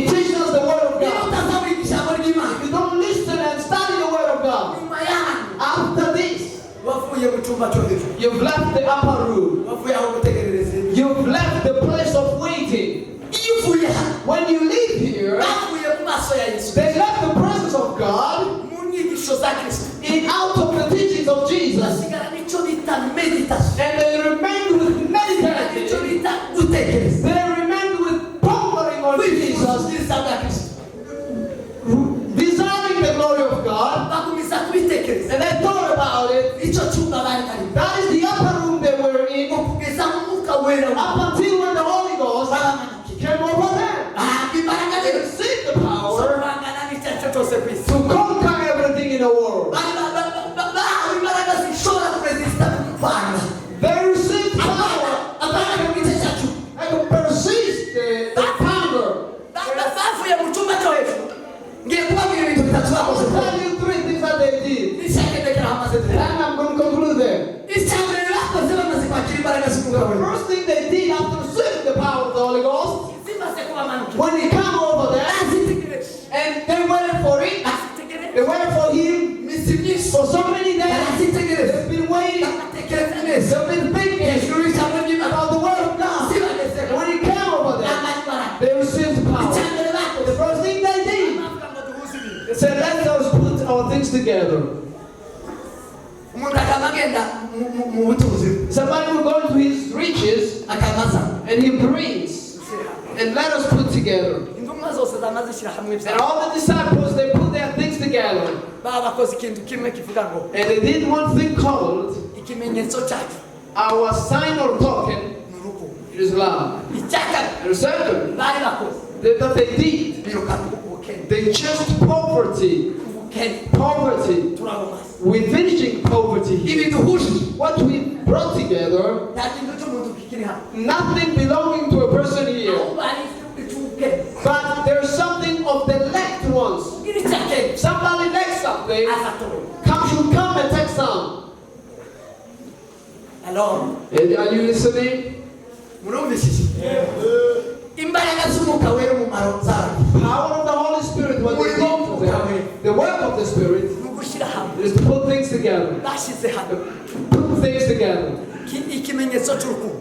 Speaker 1: teaches us the word of God. If you don't listen and study the word of God, after this, you've left the upper room. You've left the place of waiting. When you leave here, they left the presence of God in out of the teachings of Jesus, and they remained with meditating. They remained with pondering on Jesus, desiring the glory of God, and they thought about it. That is the upper room they were in, up until when the Holy Ghost came over them. They received the power to conquer everything in the world. They received power and could persist the power. I will tell you three things that they did, and I'm going to conclude them. The first thing they did after receiving the power of the Holy Ghost, when he came over there, and they waited for it, they waited for him for so many days. They've been waiting. They've been thinking about the word of God. And when he came over there, they received power. The first thing they did, they said, let us put our things together. Somebody will go into his riches and he brings, and let us put together. And all the disciples, they put their things together. And they did one thing called our sign or token. It is love. And the second that they did, they chased poverty. With finishing poverty. What we brought together, nothing belonging to a person here. But there's something of the left ones. Somebody left something. Should come and take some.
Speaker 3: Hello.
Speaker 1: Are you listening? Power of the Holy Spirit, what they did to them, the work of the Spirit is to put things together. Put things together.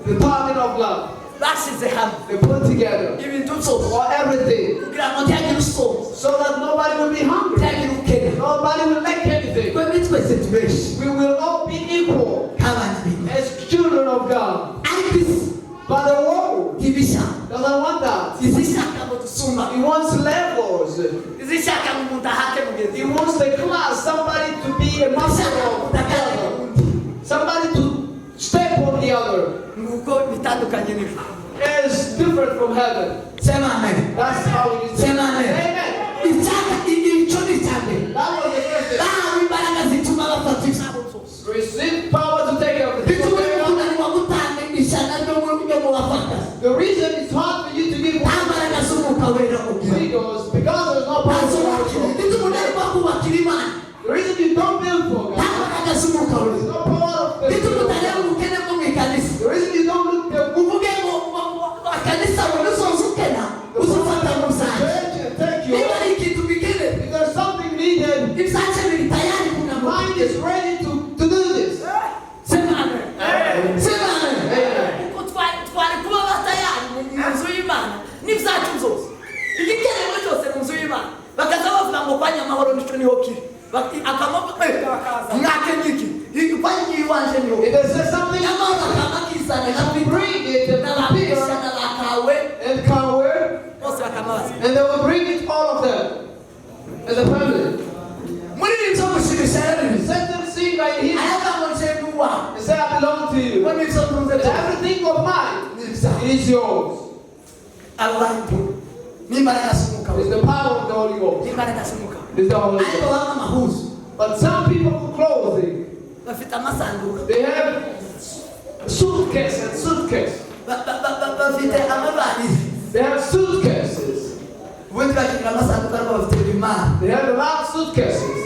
Speaker 1: The token of love. They put together for everything, so that nobody will be hungry, nobody will lack anything. We will all be equal as be a master of the other. Somebody to step on the other.
Speaker 3: Nuko bitandukanye n'ijuru.
Speaker 1: Is different from heaven.
Speaker 3: Sema amen.
Speaker 1: That's how it is.
Speaker 3: Sema amen.
Speaker 1: Amen.
Speaker 3: Icyaka icyo ni cyane.
Speaker 1: That was the first thing.
Speaker 3: Bahawe imbaraga zituma bafata ibisabo byose.
Speaker 1: Receive power to take care of the people.
Speaker 3: Bituma kunanirwa gutanga imishana ryo mu bafata.
Speaker 1: The reason it's hard for you to give
Speaker 3: Nta mbaraga z'umwuka wera ugira.
Speaker 1: because there's no power to work.
Speaker 3: Bituma unanirwa kubakira Imana.
Speaker 1: The reason you don't build for
Speaker 3: Nta
Speaker 1: God,
Speaker 3: mbaraga z'umwuka wera.
Speaker 1: there's no power of the
Speaker 3: Bituma
Speaker 1: Spirit.
Speaker 3: utareba ubukene bwo mu ikanisa.
Speaker 1: The reason you don't look the
Speaker 3: Uvuge ngo akanisa ngo uzoza ukena uzofata mu byanjye.
Speaker 1: church and take you.
Speaker 3: Niba ari ikintu bikene
Speaker 1: If there's something needed,
Speaker 3: ibyanjye biri tayari kuna
Speaker 1: mind is ready to do this.
Speaker 3: Sema amen. Sema amen.
Speaker 1: Amen.
Speaker 3: Kuko twari kuba batayari mu nzu y'Imana n'ibyacu byose. Igikenewe cyose mu nzu y'Imana. Bakaza bavuga ngo kwa Nyamahoro nico niho kiri. Akamoko mwake niki. Ipanyi iwanje niho.
Speaker 1: If they say something,
Speaker 3: Nyamahoro akamakizana
Speaker 1: we bring it and
Speaker 3: n'ababisha
Speaker 1: appear
Speaker 3: n'abakawe
Speaker 1: and cover,
Speaker 3: bose bakamazi.
Speaker 1: and they will bring it all of them as a family.
Speaker 3: Muri ibyo mushimisha rero.
Speaker 1: Set them sing right here.
Speaker 3: Ayaga ngo nje wa.
Speaker 1: They say, I belong to you.
Speaker 3: Muri ibyo tunze cyane.
Speaker 1: Everything of mine is yours.
Speaker 3: Abantu n'imbaraga z'umwuka
Speaker 1: It's
Speaker 3: wera.
Speaker 1: the power of the Holy Ghost.
Speaker 3: N'imbaraga z'umwuka wera.
Speaker 1: It's the Holy
Speaker 3: Ariko
Speaker 1: Ghost.
Speaker 3: bamwe amahuzu
Speaker 1: But some people who clothing,
Speaker 3: bafite amasanduku.
Speaker 1: they have suitcase and suitcase.
Speaker 3: Bafite amabarizi.
Speaker 1: They have suitcases.
Speaker 3: Ubundi bakigira amasanduku ariko bafite ibimara.
Speaker 1: They have a lot of suitcases.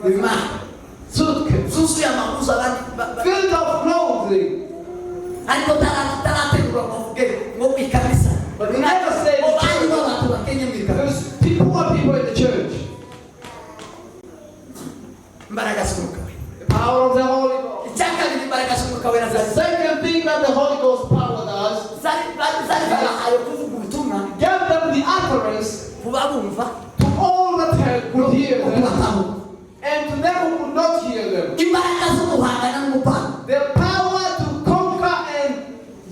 Speaker 3: Ibimara.
Speaker 1: Suitcase.
Speaker 3: Zuzuye amahuzu abandi
Speaker 1: Filled of clothing.
Speaker 3: ariko tarategurwa bavuge ngo ku ikanisa.
Speaker 1: But they never say
Speaker 3: Ngo bari bo abantu bakenye mu ikanisa.
Speaker 1: there's people are people in the church.
Speaker 3: Imbaraga z'umwuka wera.
Speaker 1: The power of the Holy Ghost.
Speaker 3: Icya kabiri imbaraga z'umwuka wera
Speaker 1: The
Speaker 3: zari
Speaker 1: second thing that the Holy Ghost power does,
Speaker 3: zabahaye kuvuga ubutumwa
Speaker 1: give them the utterance
Speaker 3: kuba bumva
Speaker 1: to all that could hear them
Speaker 3: kubataho.
Speaker 1: and to them who could not hear them.
Speaker 3: Imbaraga zo guhangana n'umupanga.
Speaker 1: The power to conquer and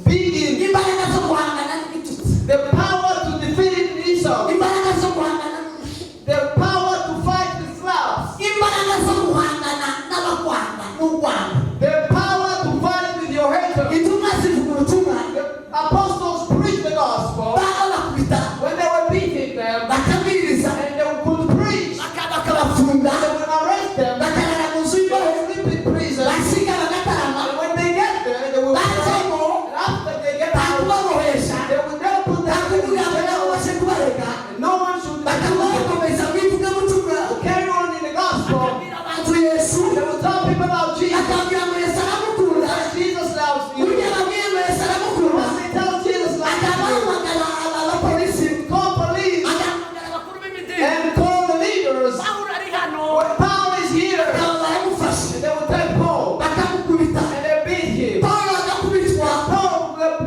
Speaker 1: be in.
Speaker 3: Imbaraga zo guhangana n'ibitutsi.
Speaker 1: The power to defeat Esau.
Speaker 3: Imbaraga zo guhangana n'umushi.
Speaker 1: The power to fight the Slavs.
Speaker 3: Imbaraga zo guhangana n'abakwanga n'urwanda.
Speaker 1: The power to fight with your haters.
Speaker 3: Intumwa zivuga ubutumwa
Speaker 1: The apostles preached the gospel
Speaker 3: baba bakubita
Speaker 1: when they were beating them
Speaker 3: bakabwiriza
Speaker 1: and they could preach.
Speaker 3: bakabafunga
Speaker 1: They would arrest them.
Speaker 3: bakarara mu nzu
Speaker 1: They
Speaker 3: y'imbohe
Speaker 1: would sleep in prison.
Speaker 3: basiga bagatarama
Speaker 1: And when they get there, they will
Speaker 3: bajemo
Speaker 1: and after they get out,
Speaker 3: bakubabohesha
Speaker 1: they will then put them in
Speaker 3: bakuvuga ngo nabo
Speaker 1: jail.
Speaker 3: baje kubareka
Speaker 1: And no one should
Speaker 3: bakabakomeza kwivuga ubutumwa
Speaker 1: carry on in the gospel.
Speaker 3: bakabwira abantu Yesu
Speaker 1: They will tell people about Jesus.
Speaker 3: bakabwira ngo Yesu aramukunda
Speaker 1: That Jesus loves you.
Speaker 3: burya babwiye ngo Yesu aramukunda
Speaker 1: They tell Jesus loves you.
Speaker 3: akabahamagara abapolisi
Speaker 1: Call police
Speaker 3: agahamagara abakuru b'imidini
Speaker 1: and call the leaders.
Speaker 3: Pawulo ari hano
Speaker 1: When Paul is here,
Speaker 3: bakaba baramufashe
Speaker 1: and they will take Paul
Speaker 3: bakamukubita
Speaker 1: and they beat him.
Speaker 3: Pawulo agakubitwa
Speaker 1: Paul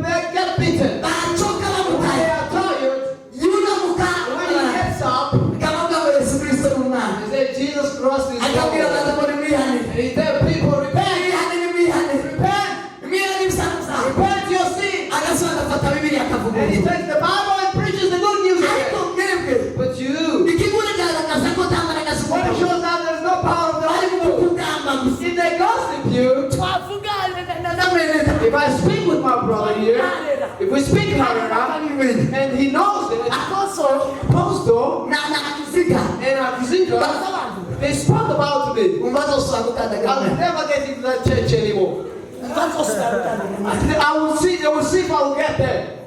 Speaker 1: they get beaten.
Speaker 3: bacoka
Speaker 1: They
Speaker 3: bamutaye
Speaker 1: are tired.
Speaker 3: yunamuka
Speaker 1: And when he gets up,
Speaker 3: akavuga ngo Yesu Kristo ni umwana
Speaker 1: he says, Jesus Christ is
Speaker 3: akabwira
Speaker 1: Lord.
Speaker 3: abantu ngo nimwihanire
Speaker 1: And he tells people, repent,
Speaker 3: nimwihane nimwihanire
Speaker 1: repent,
Speaker 3: nimwihane ibisaku byawe
Speaker 1: repent your sin.
Speaker 3: agasoza agafata bibiliya akavuga
Speaker 1: And he
Speaker 3: ubutumwa
Speaker 1: takes the Bible and preaches the good news
Speaker 3: ariko
Speaker 1: again.
Speaker 3: mwebwe
Speaker 1: But you,
Speaker 3: ikiguni kigaragaza ko nta mbaraga
Speaker 1: when it
Speaker 3: z'umugabo
Speaker 1: shows that there's no power of the
Speaker 3: bari
Speaker 1: Holy
Speaker 3: mu
Speaker 1: Ghost,
Speaker 3: kugamba gusa
Speaker 1: if they gossip you,
Speaker 3: twavuga na mwene
Speaker 1: if I speak with my brother here, if we speak Harera, and he knows it, Apostle
Speaker 3: na kiziga
Speaker 1: and Akizika, they spoke about me.
Speaker 3: umazosanga
Speaker 1: I'll
Speaker 3: utandagara
Speaker 1: never get into that church anymore.
Speaker 3: umazosanga utandagara
Speaker 1: I will see, they will see if I will get there.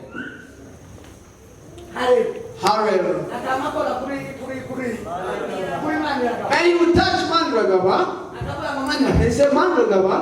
Speaker 1: Hallelujah.
Speaker 3: akamakora kuri manira
Speaker 1: And he would touch Mandragaba,
Speaker 3: akavuga ngo manira
Speaker 1: and he said, Mandragaba,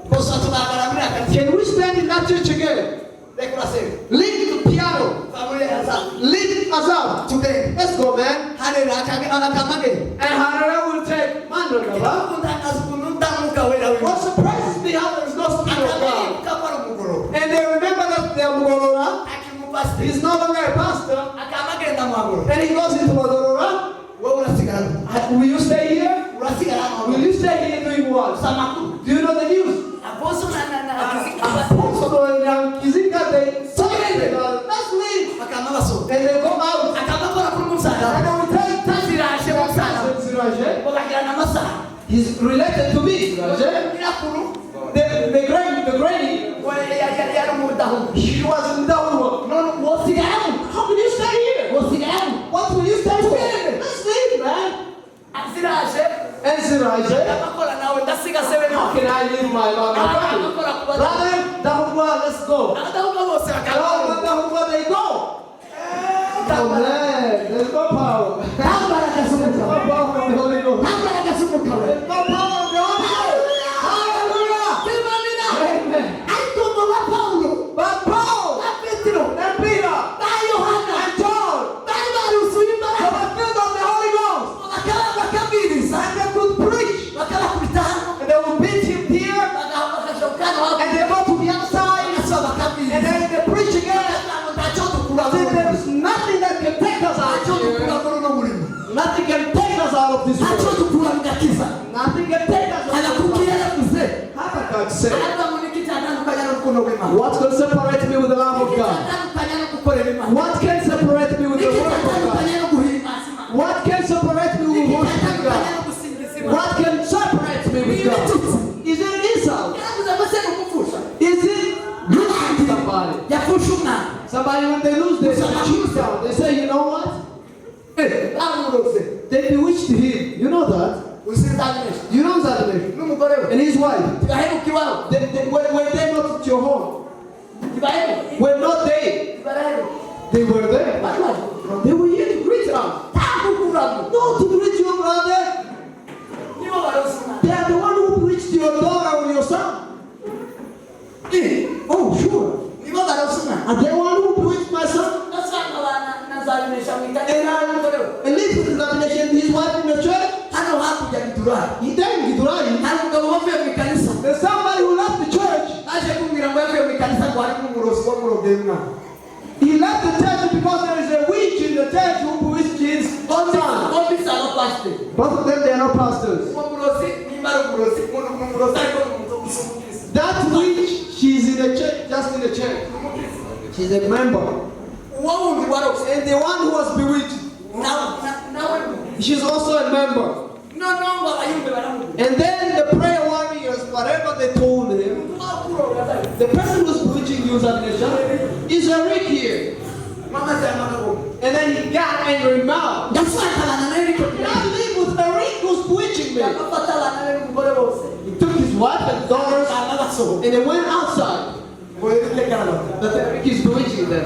Speaker 3: kosa tubagaramira akati
Speaker 1: can we stand in that church again?
Speaker 3: rekura se
Speaker 1: Lead the piano.
Speaker 3: famule aza
Speaker 1: Lead us out.
Speaker 3: today
Speaker 1: Let's go, man.
Speaker 3: harera akamage
Speaker 1: And Harera will take Mandragaba.
Speaker 3: kundangaza kundamuka wera
Speaker 1: What surprises me how there is no spirit of God.
Speaker 3: akabara umugoro
Speaker 1: And they remember that they are Mugorora.
Speaker 3: akimupasti
Speaker 1: He's no longer a pastor.
Speaker 3: akamagenda mwagoro
Speaker 1: And he goes into Mugorora.
Speaker 3: wowe urasigara
Speaker 1: Will you stay here?
Speaker 3: urasigara
Speaker 1: Will you stay here doing what?
Speaker 3: samakuru
Speaker 1: Do you know the news?
Speaker 3: aposo na kiziga
Speaker 1: So in Kizika, they say, let's leave.
Speaker 3: akamabaso
Speaker 1: And they go out.
Speaker 3: akamakora kuri musana
Speaker 1: And they will take
Speaker 3: tazirashe musana
Speaker 1: Siraje.
Speaker 3: bakagira na masaha
Speaker 1: He's related to Israel. The granny, she was in Dahua. How can you stay here? What will you stay for? Let's leave, man. And Ziraje, how can I leave my family? Brother, Dahua, let's go. Dahua, they go. Oh man, there's no power. There's no power of the Holy Ghost. There's no power of the Holy Ghost. But Paul and Peter and John, they were filled of the Holy Ghost. And they could preach. And they would beat him here. And they go to the outside. And then they preach again. See, there's nothing that can take us out here. Nothing can take us out of this world. Nothing can take us out of this world. Habakkuk said, what can separate me with the love of God? What can separate me with the word of God? What can separate me with worshiping God? What can separate me with God? Is it insult? Is it losing somebody? Somebody, when they lose their choose down, they say, you know what? They bewitched him. You know that? You know that? And his wife. Were they not at your home? Were not they? They were there. They were here to greet us. No, to greet your brother. They are the one who preached your daughter or your son. Oh, sure. Are they one who preached my son? And live with examination, his wife in the church? He died in Giturai. There's somebody who left the church. He left the church because there is a witch in the church who bewitched his son. Both of them, they are not pastors. That witch, she's in the church, just in the church. She's a member. And the one who was bewitched, she's also a member. And then the prayer warriors, whatever they told him, the person who's bewitching you is a Rick here. And then he got angry mouth. Not live with a Rick who's bewitching me. He took his wife and daughters and they went outside. But the Rick is bewitching them.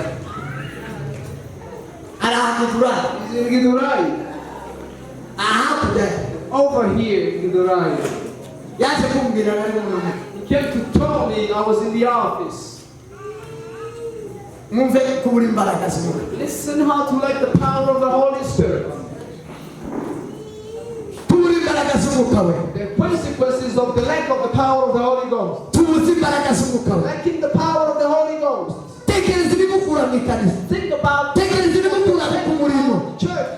Speaker 1: He's in Giturai. Over here in Giturai. He came to tell me I was in the office. Listen how to like the power of the Holy Spirit. The consequences of the lack of the power of the Holy Ghost. Lacking the power of the Holy Ghost. Think about church.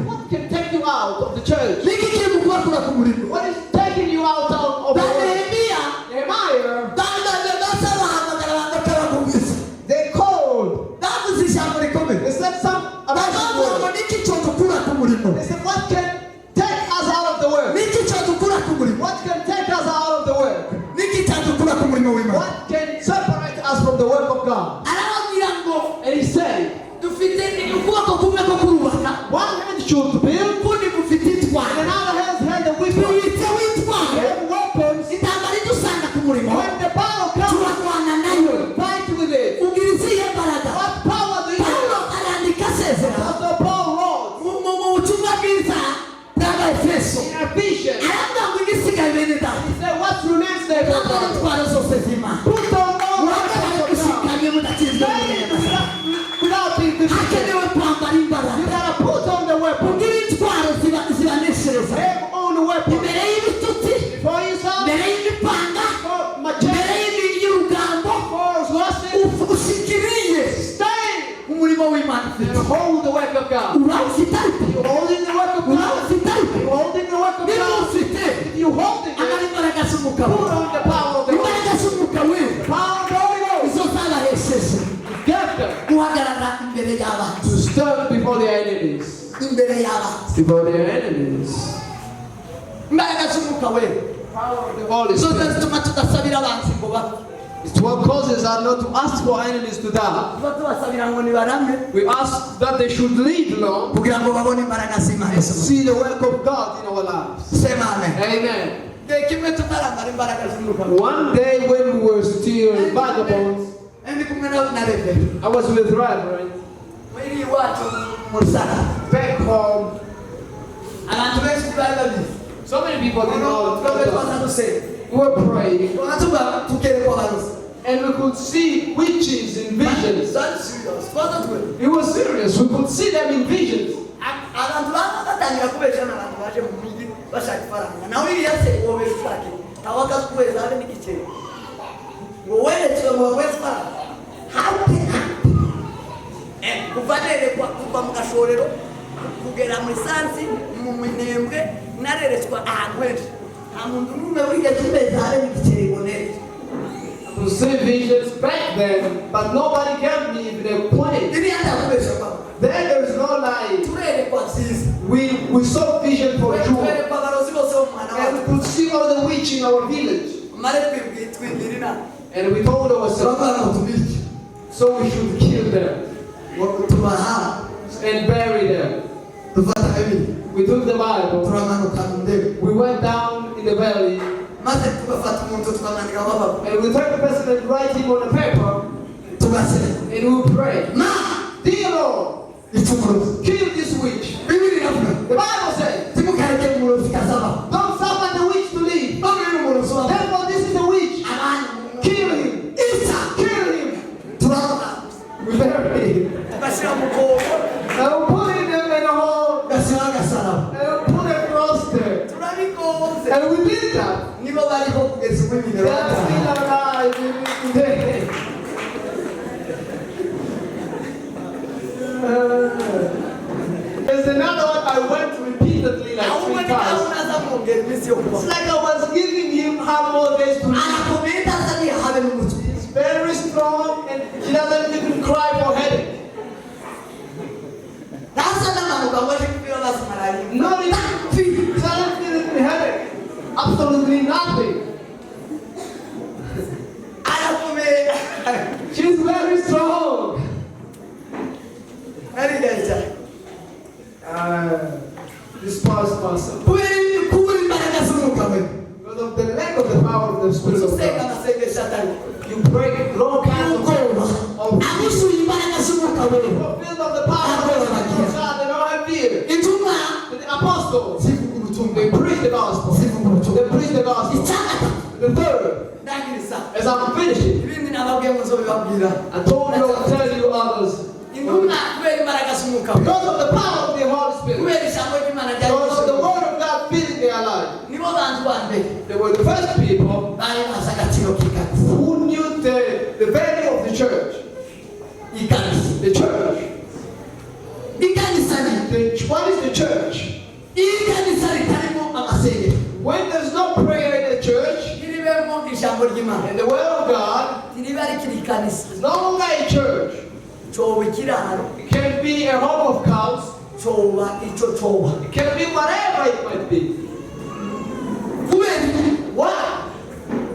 Speaker 1: What can take you out of the church? What is taking you out of the world? Nehemiah, they called. They said some about the world. They said, what can take us out of the world? What can take us out of the world? What can separate us from the work of God? And he said, one hand should build, and another hand held the weapon. Weapons. When the battle comes, you will fight with it. What power do you have? Apostle Paul wrote in Ephesians. He said, what remains there? Put on all without being defeated. You gotta put on the weapon. Have on the weapon. Before you sound, for majesty, for worship, stay and hold the work of God. You holding the work of God. You holding the work of God. If you hold it, put on the power of the Holy Ghost. The power of the Holy Ghost. Get them to stand before their enemies. Before their enemies. And
Speaker 3: imbaraga z'umwuka wera
Speaker 1: Power of the Holy
Speaker 3: zo
Speaker 1: Spirit.
Speaker 3: zituma tudasabira abanzi ngo bapfe
Speaker 1: It's what causes us not to ask for enemies to die.
Speaker 3: tuba tubasabira ngo nibarame
Speaker 1: We ask that they should live long
Speaker 3: kugira ngo babone imbaraga z'Imana
Speaker 1: and see the work of God in our lives.
Speaker 3: sema amen
Speaker 1: Amen.
Speaker 3: igihe kimwe tutaramara imbaraga z'umwuka wera
Speaker 1: One day when we were still vagabonds,
Speaker 3: ndi kumwe na Reverend
Speaker 1: I was with Reverend
Speaker 3: muri iwacu mu Rusaka
Speaker 1: back home.
Speaker 3: abantu benshi bari babizi
Speaker 1: So many people didn't know
Speaker 3: twebwe
Speaker 1: that
Speaker 3: twaza dusenga
Speaker 1: we were praying
Speaker 3: tuba tukerekwa abarozi
Speaker 1: and we could see witches in visions.
Speaker 3: twaza twe
Speaker 1: It was serious. We could see them in visions.
Speaker 3: abantu baba batangira kubesha n'abantu baje mu migi bashaka ifaranga nawe iriya se wowe ushake tawaka kuweza abe n'igiceri ngo weretswe ngo wowe ifaranga hape kuva nerekwa kuva mu gashorero kugera mu isansi mu minembwe nareretswa ahantu henshi nta muntu n'umwe wigeze umeza abe n'igiceri ngo neretswe
Speaker 1: To see visions back then, but nobody gave me even a point.
Speaker 3: iriya ndakubesha kwabo
Speaker 1: Then there is no lie.
Speaker 3: turerekwa nziza
Speaker 1: We saw vision for joy.
Speaker 3: turerekwa abarozi bose bo mu mwana
Speaker 1: And we
Speaker 3: wacu
Speaker 1: could see all the witch in our village.
Speaker 3: mare twibwira inama
Speaker 1: And we told
Speaker 3: turavuga ngo
Speaker 1: ourselves,
Speaker 3: tubice
Speaker 1: so we should kill them
Speaker 3: tubaha
Speaker 1: and bury them.
Speaker 3: dufata bibiri
Speaker 1: We took the Bible,
Speaker 3: turamanuka mu ndege
Speaker 1: we went down in the valley,
Speaker 3: maze tugafata umuntu tukamwandika amababa
Speaker 1: and we took the person and write him on a paper,
Speaker 3: tugasenga
Speaker 1: and we pray,
Speaker 3: ma
Speaker 1: Dear Lord,
Speaker 3: icumurozi
Speaker 1: kill this witch.
Speaker 3: bibiri iravuga
Speaker 1: The Bible says,
Speaker 3: timukareke umurozi kazaba
Speaker 1: don't suffer the witch to live.
Speaker 3: none n'umurozi wabo
Speaker 1: Therefore, this is the witch.
Speaker 3: abantu
Speaker 1: Kill him.
Speaker 3: isa
Speaker 1: Kill him.
Speaker 3: turavuga
Speaker 1: We bury him.
Speaker 3: tugashyira mu kobo
Speaker 1: And we put him in a hole,
Speaker 3: tugashyiraho agasaraba
Speaker 1: and we put a cross there.
Speaker 3: turabigonze
Speaker 1: And we did that.
Speaker 3: nibo bariho kugeza ubu
Speaker 1: They
Speaker 3: imibiri
Speaker 1: are still alive even today. There's another one I went repeatedly like
Speaker 3: ahubwo
Speaker 1: 3
Speaker 3: ni aho
Speaker 1: times.
Speaker 3: unaza mwongera iminsi yo
Speaker 1: It's
Speaker 3: kubaho
Speaker 1: like I was giving him half more days to live.
Speaker 3: arakomeye azaniye habe n'umutwe
Speaker 1: He's very strong and he doesn't even cry for headache.
Speaker 3: ntasa n'amanuka ngo aje kubwira bazi malariya
Speaker 1: Not even he doesn't feel any headache. Absolutely nothing.
Speaker 3: arakomeye
Speaker 1: She's very strong.
Speaker 3: arigaja
Speaker 1: This past person.
Speaker 3: kubura imbaraga z'umwuka we
Speaker 1: Because of the lack of the power of the Spirit of
Speaker 3: usenga
Speaker 1: God.
Speaker 3: amasengesho atari
Speaker 1: You break long kinds
Speaker 3: y'ubwoba
Speaker 1: of
Speaker 3: abishyuye imbaraga z'umwuka we
Speaker 1: filled of the power of God. They don't have fear.
Speaker 3: intumwa
Speaker 1: The apostles,
Speaker 3: zivuga ubutumwa
Speaker 1: they preach the gospel.
Speaker 3: zivuga ubutumwa
Speaker 1: They preach the gospel.
Speaker 3: icyagatatu
Speaker 1: The third,
Speaker 3: ndangiriza
Speaker 1: as I'm finishing,
Speaker 3: ibindi nababwiye ngo nzobibabwira
Speaker 1: I told you I'll tell you others.
Speaker 3: intumwa kubera imbaraga z'umwuka we
Speaker 1: Because of the power of the Holy Spirit.
Speaker 3: kubera ijambo ry'imana
Speaker 1: Because of the
Speaker 3: ryari
Speaker 1: word of God filling their life.
Speaker 3: nibo bantu ba mbere
Speaker 1: They were the first people
Speaker 3: bari bazi agaciro k'ikariso
Speaker 1: who knew the value of the church.
Speaker 3: ikariso
Speaker 1: The church.
Speaker 3: ikanisa ni
Speaker 1: What is the church?
Speaker 3: ikanisa ritarimo amasengesho
Speaker 1: When there's no prayer in the church
Speaker 3: ntiribemo ijambo ry'imana
Speaker 1: and the word of God,
Speaker 3: ntiriba rikiri ikanisa
Speaker 1: it's no longer a church.
Speaker 3: coba ikiraro
Speaker 1: It can be a home of cows.
Speaker 3: coba icyo coba
Speaker 1: It can be whatever it might be.
Speaker 3: kubera
Speaker 1: Why?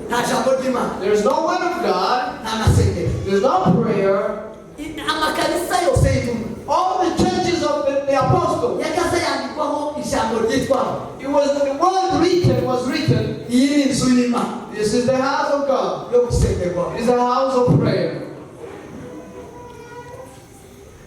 Speaker 3: nta jambo ry'imana
Speaker 1: There's no word of God.
Speaker 3: nta masengesho
Speaker 1: There's no prayer.
Speaker 3: amakanisa yose y'intumwa
Speaker 1: All the churches of the apostles.
Speaker 3: yakaza yandikwaho ijambo ryitwa
Speaker 1: It was the word written was written.
Speaker 3: iyi ni inzu y'imana
Speaker 1: This is the house of God.
Speaker 3: yo gusengerwa
Speaker 1: It is a house of prayer.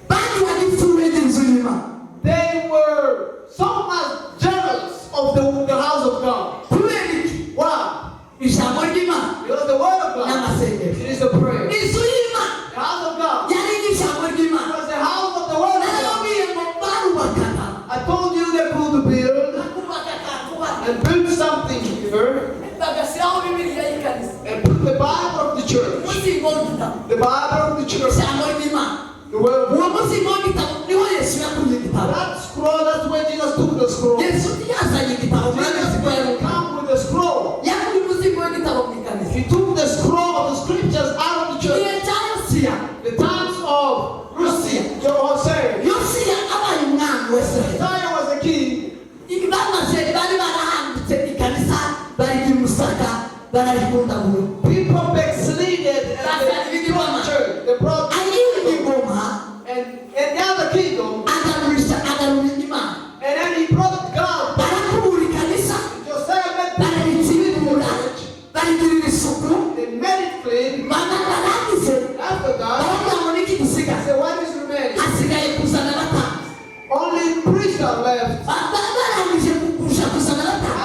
Speaker 3: bandi bagipfuye n'inzu y'imana
Speaker 1: They were so much jealous of the house of God.
Speaker 3: kubera iki
Speaker 1: Why?
Speaker 3: ijambo ry'imana
Speaker 1: Because the word of God,
Speaker 3: n'amasengesho
Speaker 1: it is the prayer.
Speaker 3: inzu y'imana
Speaker 1: The house of God
Speaker 3: yari nk'ijambo ry'imana
Speaker 1: was the house of the word of God.
Speaker 3: narababwiye ngo barubakana
Speaker 1: I told you they could build
Speaker 3: bakubaka kakubaka
Speaker 1: and build something here
Speaker 3: bagashyiraho bibiliya y'ikanisa
Speaker 1: and put the Bible of the church.
Speaker 3: umuzingo w'igitabo
Speaker 1: The Bible of the church.
Speaker 3: ijambo ry'imana
Speaker 1: The word of
Speaker 3: uwo
Speaker 1: God.
Speaker 3: muzingo w'igitabo niho yesu yakuye igitabo
Speaker 1: That scroll, that's where Jesus took the scroll.
Speaker 3: yesu ntiyazanye igitabo murabizi
Speaker 1: Jesus
Speaker 3: ko
Speaker 1: didn't
Speaker 3: yaruka
Speaker 1: come with the scroll.
Speaker 3: yakuye umuzingo w'igitabo mu ikanisa
Speaker 1: He took the scroll of the scriptures out of the church.
Speaker 3: igihe cya yosiya
Speaker 1: The times of Russia, Hosea.
Speaker 3: yosiya abaye umwami wese
Speaker 1: Hosea was a king.
Speaker 3: bamaze bari barahambitse
Speaker 1: People backslided and they destroyed the church. They brought and in the other kingdom, and then he brought God. Josiah met the church. They made it clean. After that, he said, what is remaining? Only priests are left.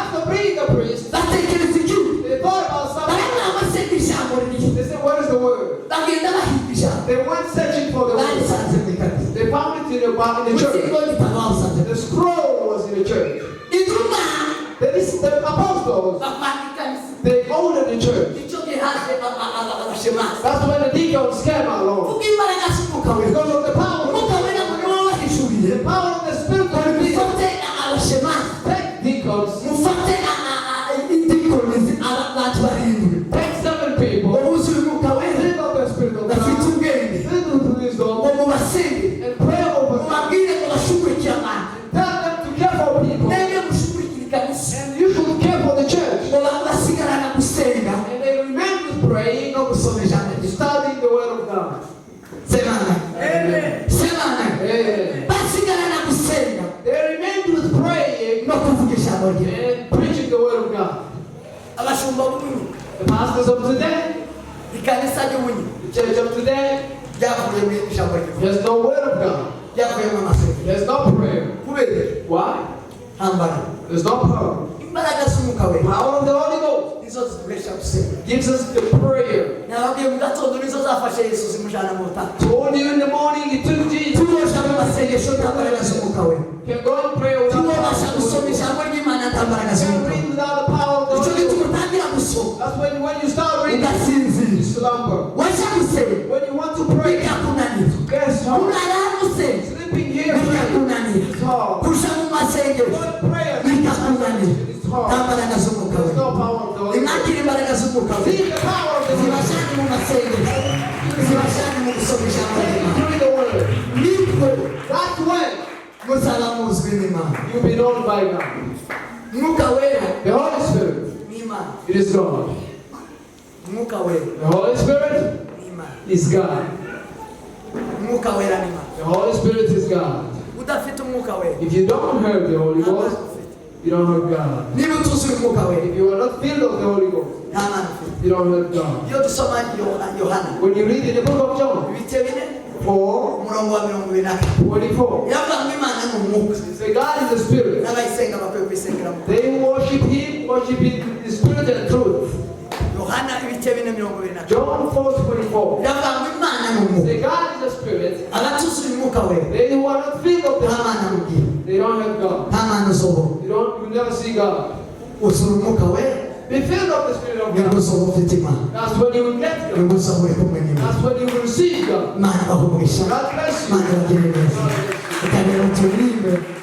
Speaker 1: After bringing the priest, they thought about something. They said, what is the word? They went searching for the word. They found it in the church. The scroll was in the church. The apostles, they owned the church. That's when the deacons came along. Because of the power of the Spirit of the deacons. Take deacons. Take 7 people. Fill of the Spirit of God. Filled with wisdom. And pray over them. Tell them to care for people. And you should care for the church. And they remain with praying, studying the word of God. Amen. They remained with praying and preaching the word of God. The pastors of today, the church of today, there's no word of God. There's no prayer. Why? There's no power. The power of the Holy Ghost gives us the prayer. Told you in the morning, he took Jesus. You can go and pray without the power of the Holy Ghost. You can read without the power of the Holy Ghost. That's when you start reading, you slumber. When you want to pray, guess hard. Sleeping here, it's hard. Going to prayer, it's hard. There's no power of the Holy Ghost. See the power of the Holy Ghost. Read the word. That's when you'll be known by God. The Holy Spirit, it is God. The Holy Spirit is God. The Holy Spirit is God. If you don't have the Holy Ghost, you don't have God. If you are not filled of the Holy Ghost, you don't have God. When you read in the book of John 4:24, say God is the Spirit. They who worship Him, worship Him in the Spirit and truth. John 4:24. Say God is the Spirit. They who are not filled of the Spirit, they don't have God. You never see God. Be filled of the Spirit of God. That's when you will get God. That's when you will receive God. God bless you.